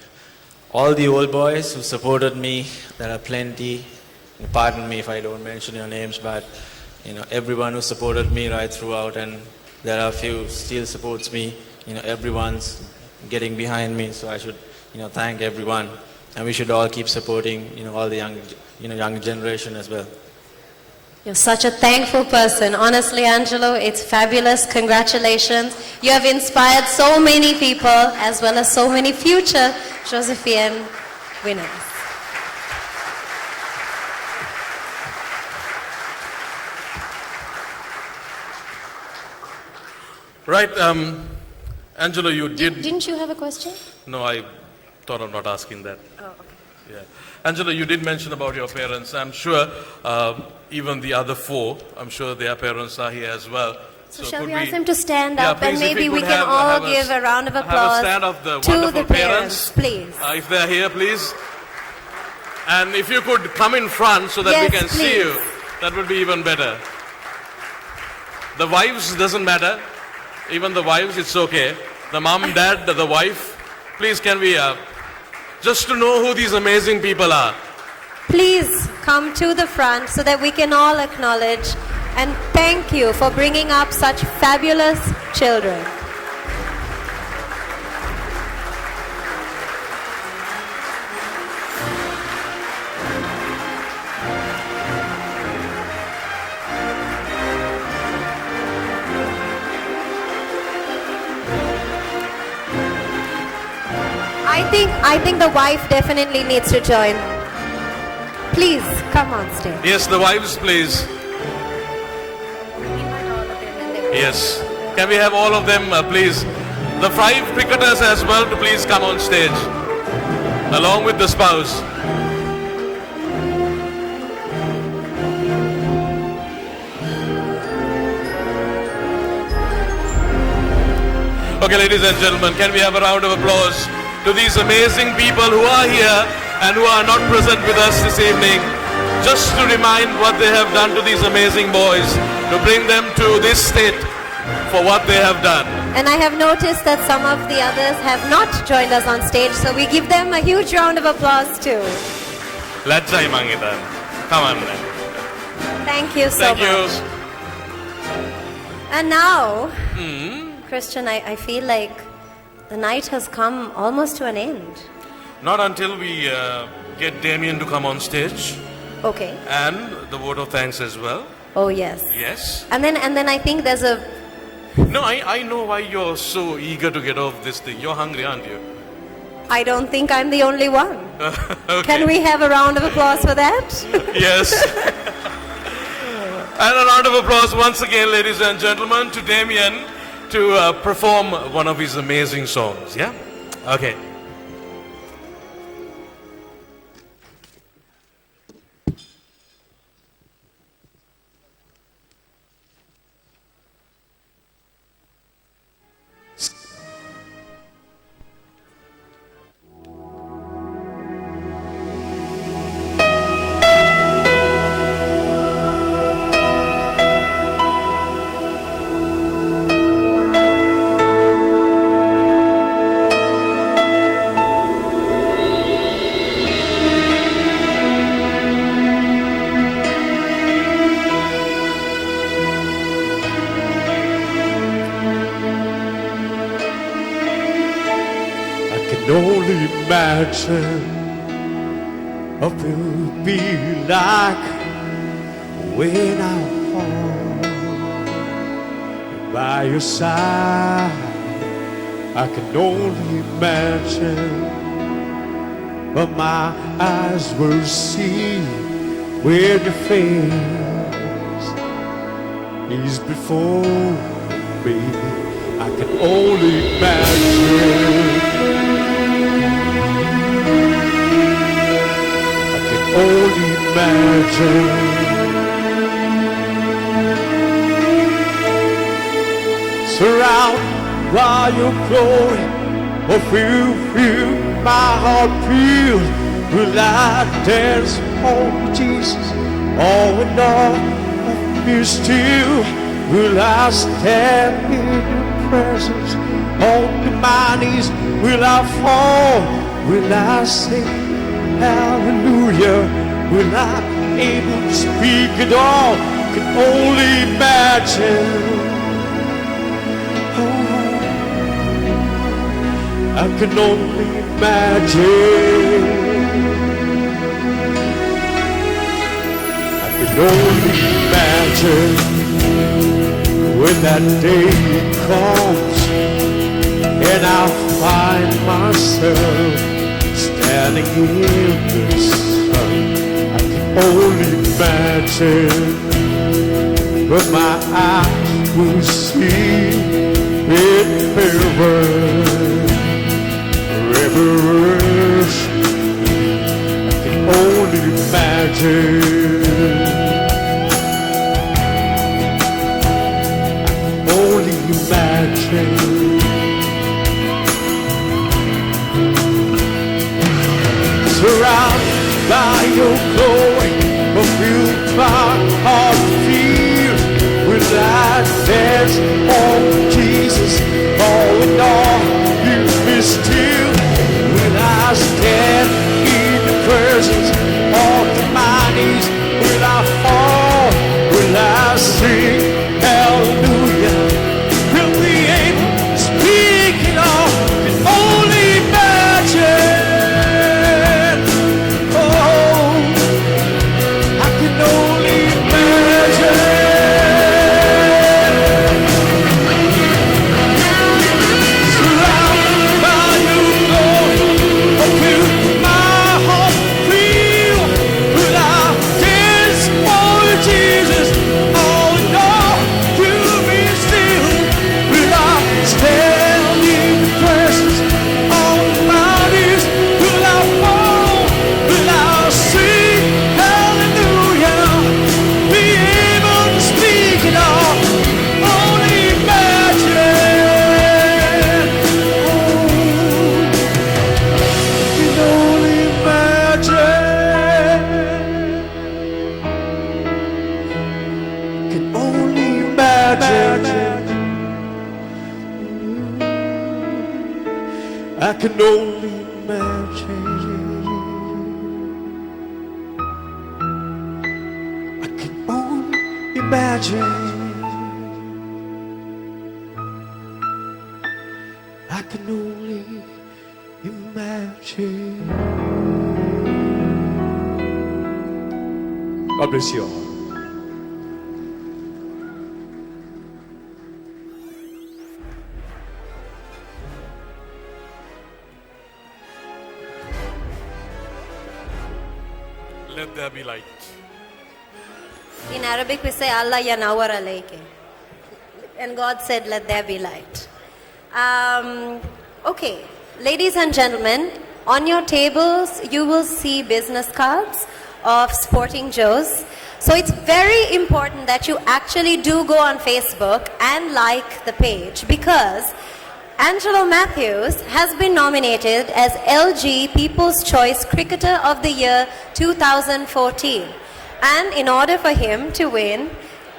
all the old boys who supported me. There are plenty. Pardon me if I don't mention your names, but everyone who supported me right throughout, and there are a few still supports me. Everyone's getting behind me, so I should, thank everyone, and we should all keep supporting, all the young generation as well. You're such a thankful person. Honestly, Angelo, it's fabulous. Congratulations. You have inspired so many people as well as so many future Josephian winners. Right, Angelo, you did... Didn't you have a question? No, I thought of not asking that. Oh, okay. Yeah. Angelo, you did mention about your parents. I'm sure even the other four, I'm sure their parents are here as well. So shall we ask them to stand up, please, and maybe we can have all give a round of applause have a stand of the to wonderful the parents, please. If they're here, please. And if you could come in front so that Yes, we can see please. you, that would be even better. The wives, doesn't matter. Even the wives, it's okay. The mom, dad, the wife. Please, can we, just to know who these amazing people are. Please come to the front so that we can all acknowledge and thank you for bringing up such fabulous children. I think the wife definitely needs to join. Please come on stage. Yes, the wives, please. Yes. Can we have all of them, please? The 5 cricketers as well to please come on stage, along with the spouse. Okay, ladies and gentlemen, can we have a round of applause to these amazing people who are here and who are not present with us this evening, just to remind what they have done to these amazing boys, to bring them to this state for what they have done. And I have noticed that some of the others have not joined us on stage, so we give them a huge round of applause too. Let's try, Mangita. Come on then. Thank you so much. Thank you. And now, Christian, I feel like the night has come almost to an end. Not until we get Damien to come on stage. Okay. And the vote of thanks as well. Oh yes. Yes. And then I think there's a... No, I know why you're so eager to get off this thing. You're hungry, aren't you? I don't think I'm the only one. Okay. Can we have a round of applause for that? Yes. And a round of applause once again, ladies and gentlemen, to Damien to perform one of his amazing songs. Yeah? Okay. only imagine what it will be like when I'm home by your side. I can only imagine what my eyes will see when your face is before me. I can only imagine. I can only imagine. Surrounded by your glory, oh feel my heart feel. Will I dance, oh Jesus, all in all of me still. Will I stand in your presence, on my knees will I fall. Will I sing hallelujah? Will I be able to speak at all? Can only imagine. I can only imagine. I can only imagine when that day comes and I'll find myself standing in the sun. I can only imagine what my eyes will see in heaven. Rivers, I can only imagine. I can only imagine. Surrounded by your glory, fulfill my heart feel. Will I dance, oh Jesus, all in all, you be still. Will I stand in the presence of the mighties? Will I fall? Will I sing hallelujah? Will be able to speak it all? Can only imagine. Oh, I can only imagine. Surrounded by your glory, feel my heart feel. Will I dance for Jesus? Oh no, you be still. Will I stand in the presence of the mighties? Will I fall? Will I sing hallelujah? Be able to speak it all. Only imagine. Can only imagine. Can only imagine. I can only imagine. I can only imagine. I can only imagine. God bless you all. Let there be light. In Arabic we say Allah yanawar alayke. And God said let there be light. Okay, ladies and gentlemen, on your tables you will see business cards of Sporting Joes. So it's very important that you actually do go on Facebook and like the page, because Angelo Matthews has been nominated as LG People's Choice Cricketer of the Year 2014. And in order for him to win,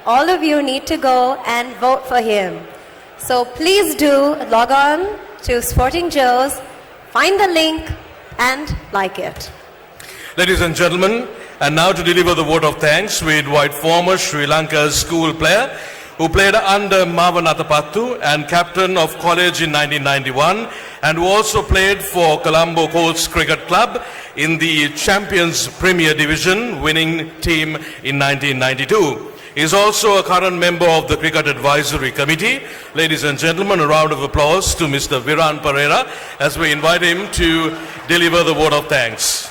all of you need to go and vote for him. So please do log on to Sporting Joes, find the link and like it. Ladies and gentlemen, and now to deliver the vote of thanks, we invite former Sri Lanka's school player who played under Mavanatapattu and captain of college in 1991 and who also played for Colombo Colts Cricket Club in the Champions Premier Division winning team in 1992. He is also a current member of the Cricket Advisory Committee. Ladies and gentlemen, a round of applause to Mr. Viran Pereira as we invite him to deliver the vote of thanks.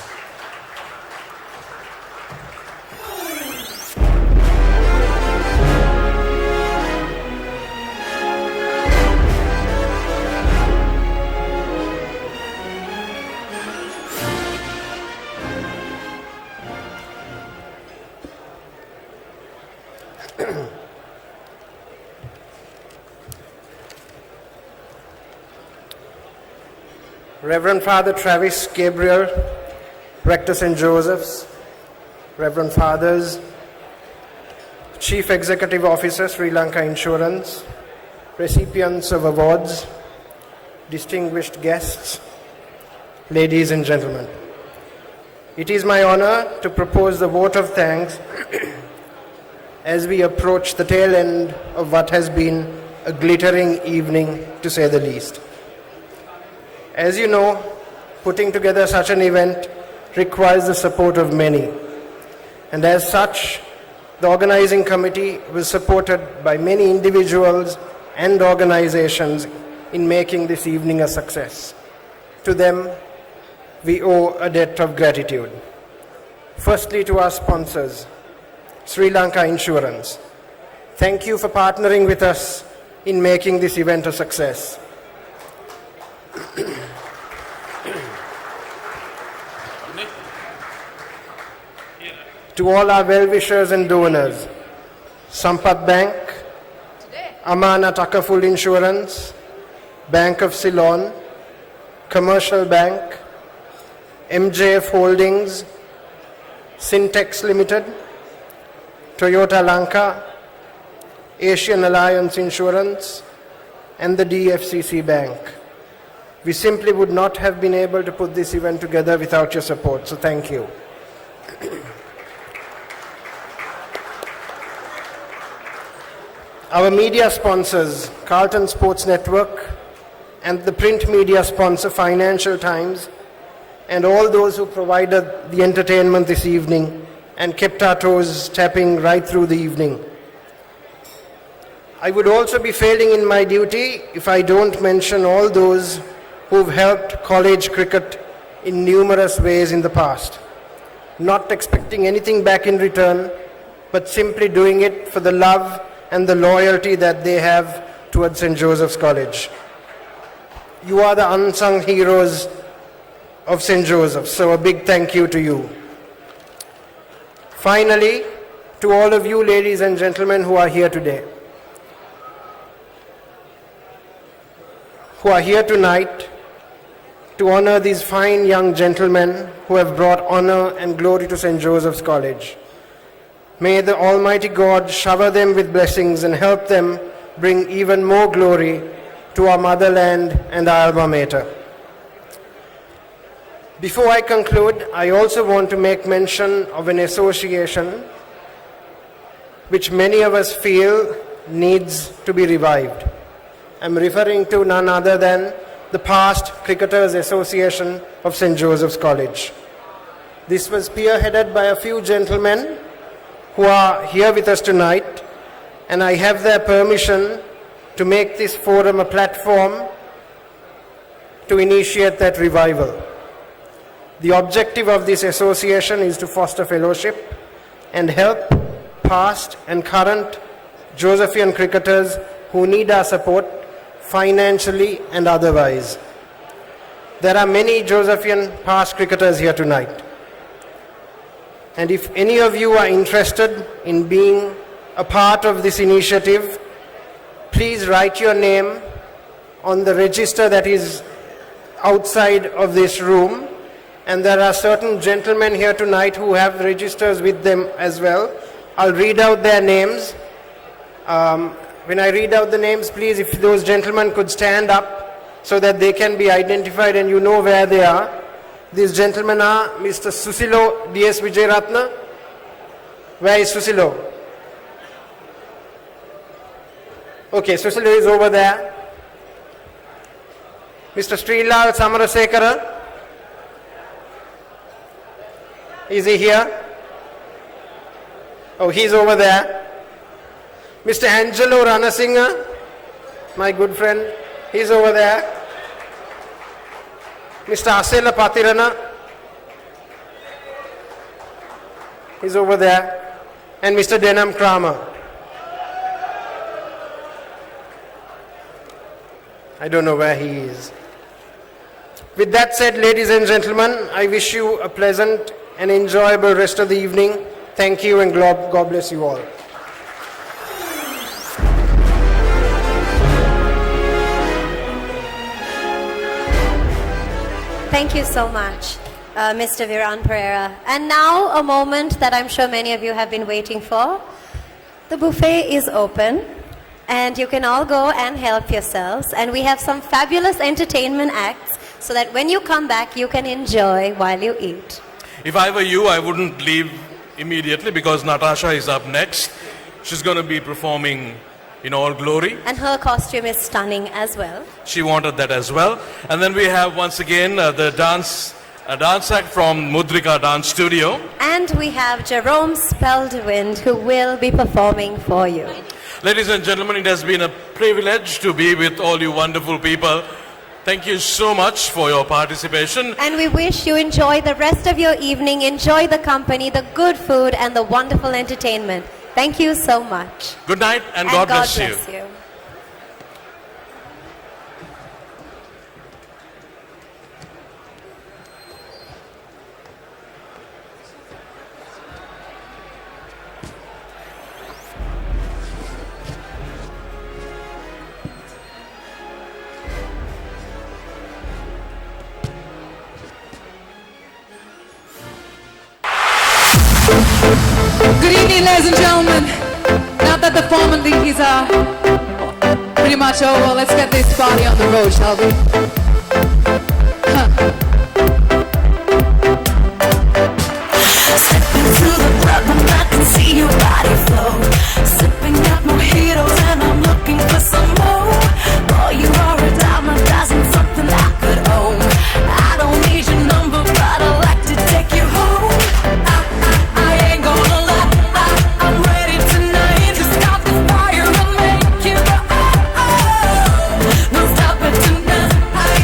Reverend Father Travis Gabriel, Rector St. Joseph's, Reverend Fathers, Chief Executive Officer, Sri Lanka Insurance, recipients of awards, distinguished guests, ladies and gentlemen. It is my honor to propose the vote of thanks as we approach the tail end of what has been a glittering evening, to say the least. As you know, putting together such an event requires the support of many. And as such, the organizing committee was supported by many individuals and organizations in making this evening a success. To them, we owe a debt of gratitude. Firstly, to our sponsors, Sri Lanka Insurance. Thank you for partnering with us in making this event a success. To all our well-wishers and donors, Sampath Bank, Amana Takaful Insurance, Bank of Ceylon, Commercial Bank, MJF Holdings, Syntex Limited, Toyota Lanka, Asian Alliance Insurance, and the DFCC Bank. We simply would not have been able to put this event together without your support, so thank you. Our media sponsors, Carlton Sports Network, and the print media sponsor, Financial Times, and all those who provided the entertainment this evening and kept our toes tapping right through the evening. I would also be failing in my duty if I don't mention all those who've helped college cricket in numerous ways in the past, not expecting anything back in return, but simply doing it for the love and the loyalty that they have towards St. Joseph's College. You are the unsung heroes of St. Joseph's, so a big thank you to you. Finally, to all of you ladies and gentlemen who are here today, who are here tonight to honor these fine young gentlemen who have brought honor and glory to St. Joseph's College. May the Almighty God shower them with blessings and help them bring even more glory to our motherland and our alma mater. Before I conclude, I also want to make mention of an association which many of us feel needs to be revived. I'm referring to none other than the past Cricketers Association of St. Joseph's College. This was spearheaded by a few gentlemen who are here with us tonight, and I have their permission to make this forum a platform to initiate that revival. The objective of this association is to foster fellowship and help past and current Josephian cricketers who need our support financially and otherwise. There are many Josephian past cricketers here tonight. And if any of you are interested in being a part of this initiative, please write your name on the register that is outside of this room. And there are certain gentlemen here tonight who have registers with them as well. I'll read out their names. When I read out the names, please, if those gentlemen could stand up so that they can be identified and you know where they are. These gentlemen are Mr. Susilo D.S. Vijayaratna. Where is Susilo? Okay, Susilo is over there. Mr. Srilal Samarasekara. Is he here? Oh, he's over there. Mr. Angelo Ranasinghe, my good friend, he's over there. Mr. Asela Patirana, he's over there. And Mr. Denham Kramer. I don't know where he is. With that said, ladies and gentlemen, I wish you a pleasant and enjoyable rest of the evening. Thank you and God bless you all. Thank you so much, Mr. Viran Pereira. And now a moment that I'm sure many of you have been waiting for. The buffet is open and you can all go and help yourselves. And we have some fabulous entertainment acts so that when you come back, you can enjoy while you eat. If I were you, I wouldn't leave immediately because Natasha is up next. She's going to be performing in all glory. And her costume is stunning as well. She wanted that as well. And then we have once again the dance act from Mudrika Dance Studio. And we have Jerome Speldwind who will be performing for you. Ladies and gentlemen, it has been a privilege to be with all you wonderful people. Thank you so much for your participation. And we wish you enjoy the rest of your evening, enjoy the company, the good food and the wonderful entertainment. Thank you so much. Good night and God bless you. Good evening, ladies and gentlemen. Now that the formalities are pretty much over, let's get this party on the road, shall we? Stepping through the club and I can see your body flow. Sipping up mojitos and I'm looking for some more. Boy, you are a dime a dozen, something I could own. I don't need your number, but I'd like to take you home. I ain't gonna lie, I'm ready tonight to start the fire and make you go. No stopping tonight.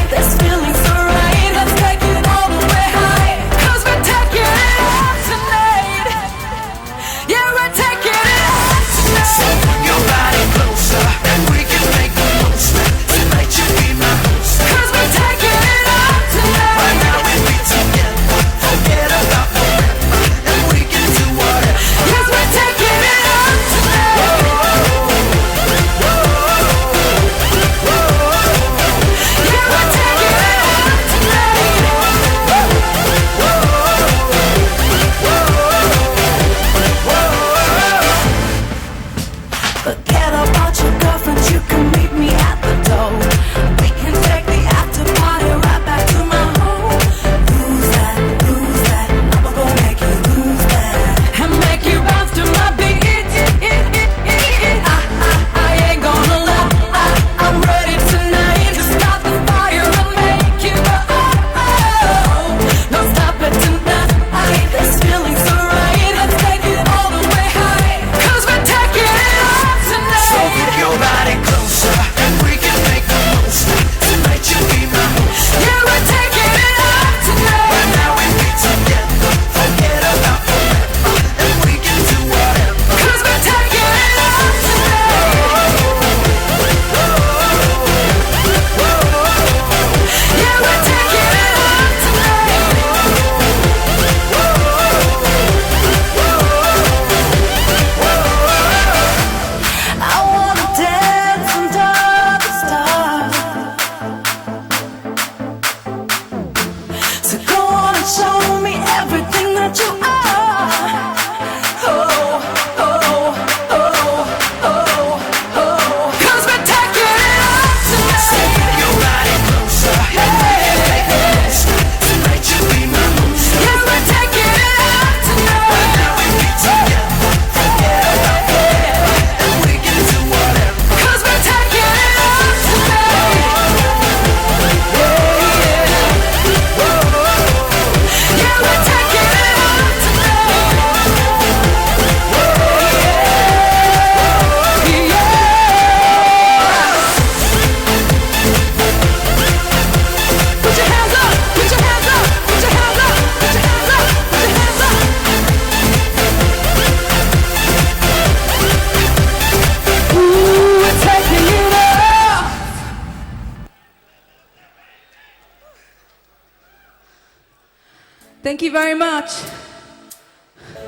Thank you very much.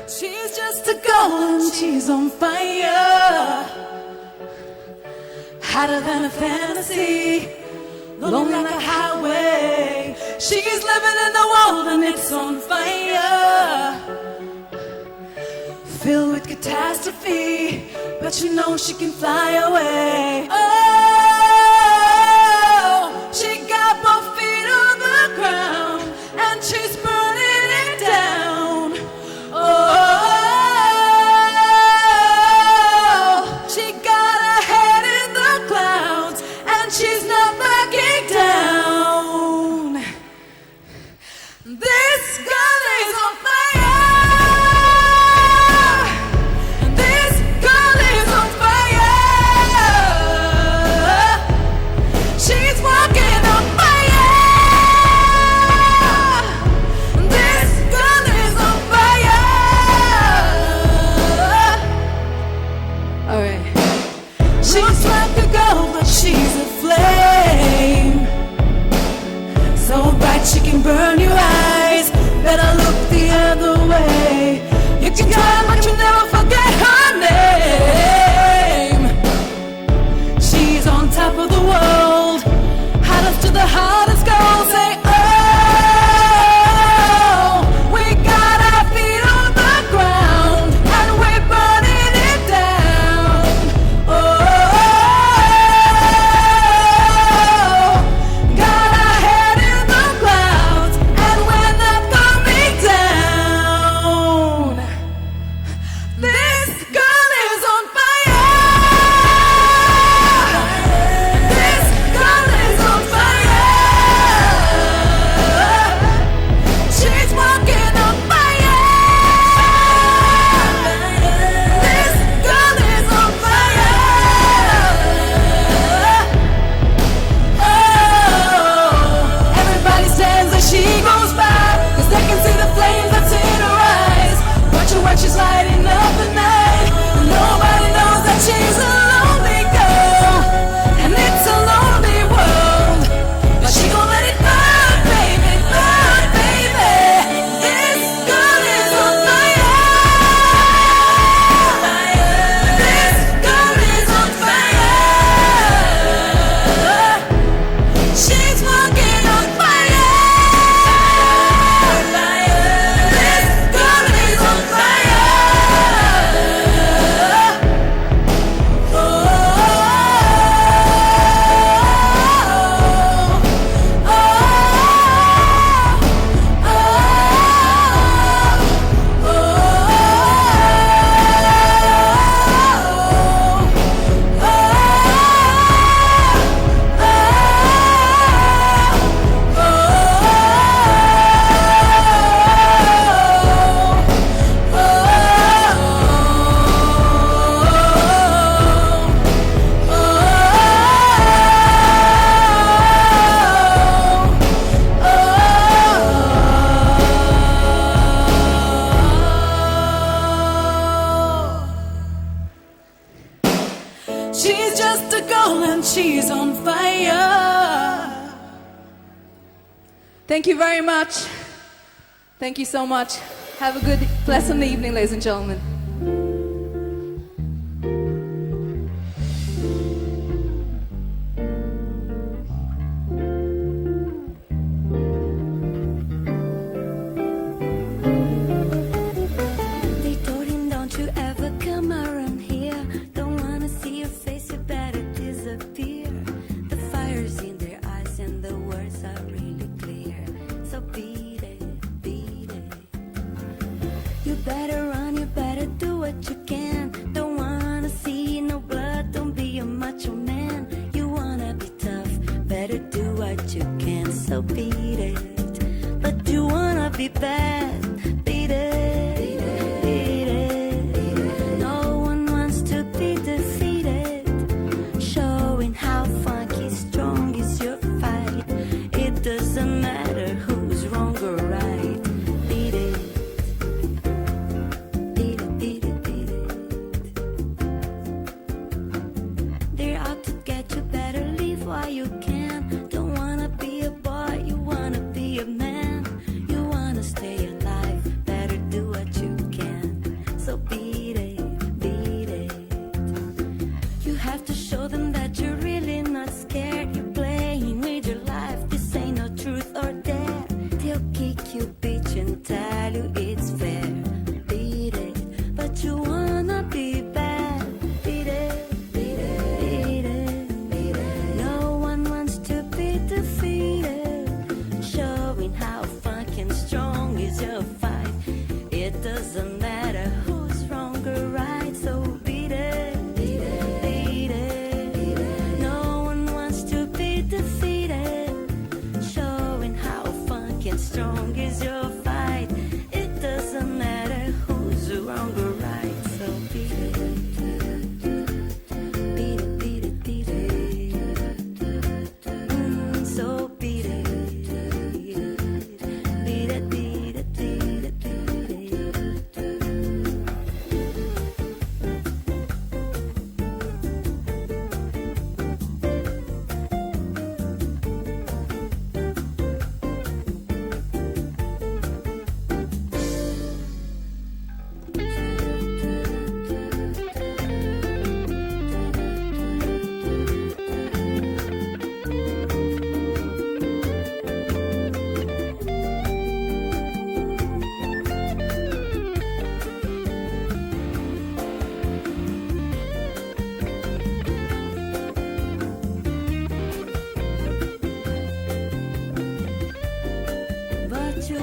She's just a girl and she's on fire. Hotter than a fantasy, long like a highway. She's living in the world and it's on fire. Filled with catastrophe, but you know she can fly away. Oh, she got both feet on the ground and she's burning it down. Oh, she got her head in the clouds and she's not backing down. This girl is on fire. This girl is on fire. She's walking on fire. This girl is on fire. All right. She's like a girl, but she's a flame. So bright she can burn your eyes. Better look the other way. You can try, but you never forget her name. She's on top of the world, hottest to the hottest girls. Say, oh, we got our feet on the ground and we're burning it down. Oh, got our head in the clouds and we're not coming down. This girl is on fire. This girl is on fire. She's walking on fire. This girl is on fire. Oh, everybody stands as she goes by, 'cause they can see the flames that's in her eyes. Watch her when she's lighting up the night. Nobody knows that she's a lonely girl, and it's a lonely world. But she gon' let it burn, baby, burn, baby. This girl is on fire. This girl is on fire. She's walking on fire. This girl is on fire. She's just a girl and she's on fire. Thank you very much. Thank you so much. Have a good, pleasant evening, ladies and gentlemen. They told him, don't you ever come around here. Don't wanna see your face, you better disappear. The fire's in their eyes and the words are really clear. So beat it, beat it. You better run, you better do what you can. Don't wanna see no blood, don't be a macho man. You wanna be tough, better do what you can. So beat it. But you wanna be bad, beat it, beat it. No one wants to be defeated. Showing how funky strong is your fight. It doesn't matter who's wrong or right. Beat it, beat it, beat it, beat it. They're out to get you, better leave while you can. Don't wanna be a boy, you wanna be a man. You wanna stay and strong is your fight. It doesn't matter who's wrong or right. So beat it, beat it, beat it, beat it. So beat it, beat it, beat it, beat it, beat it. But you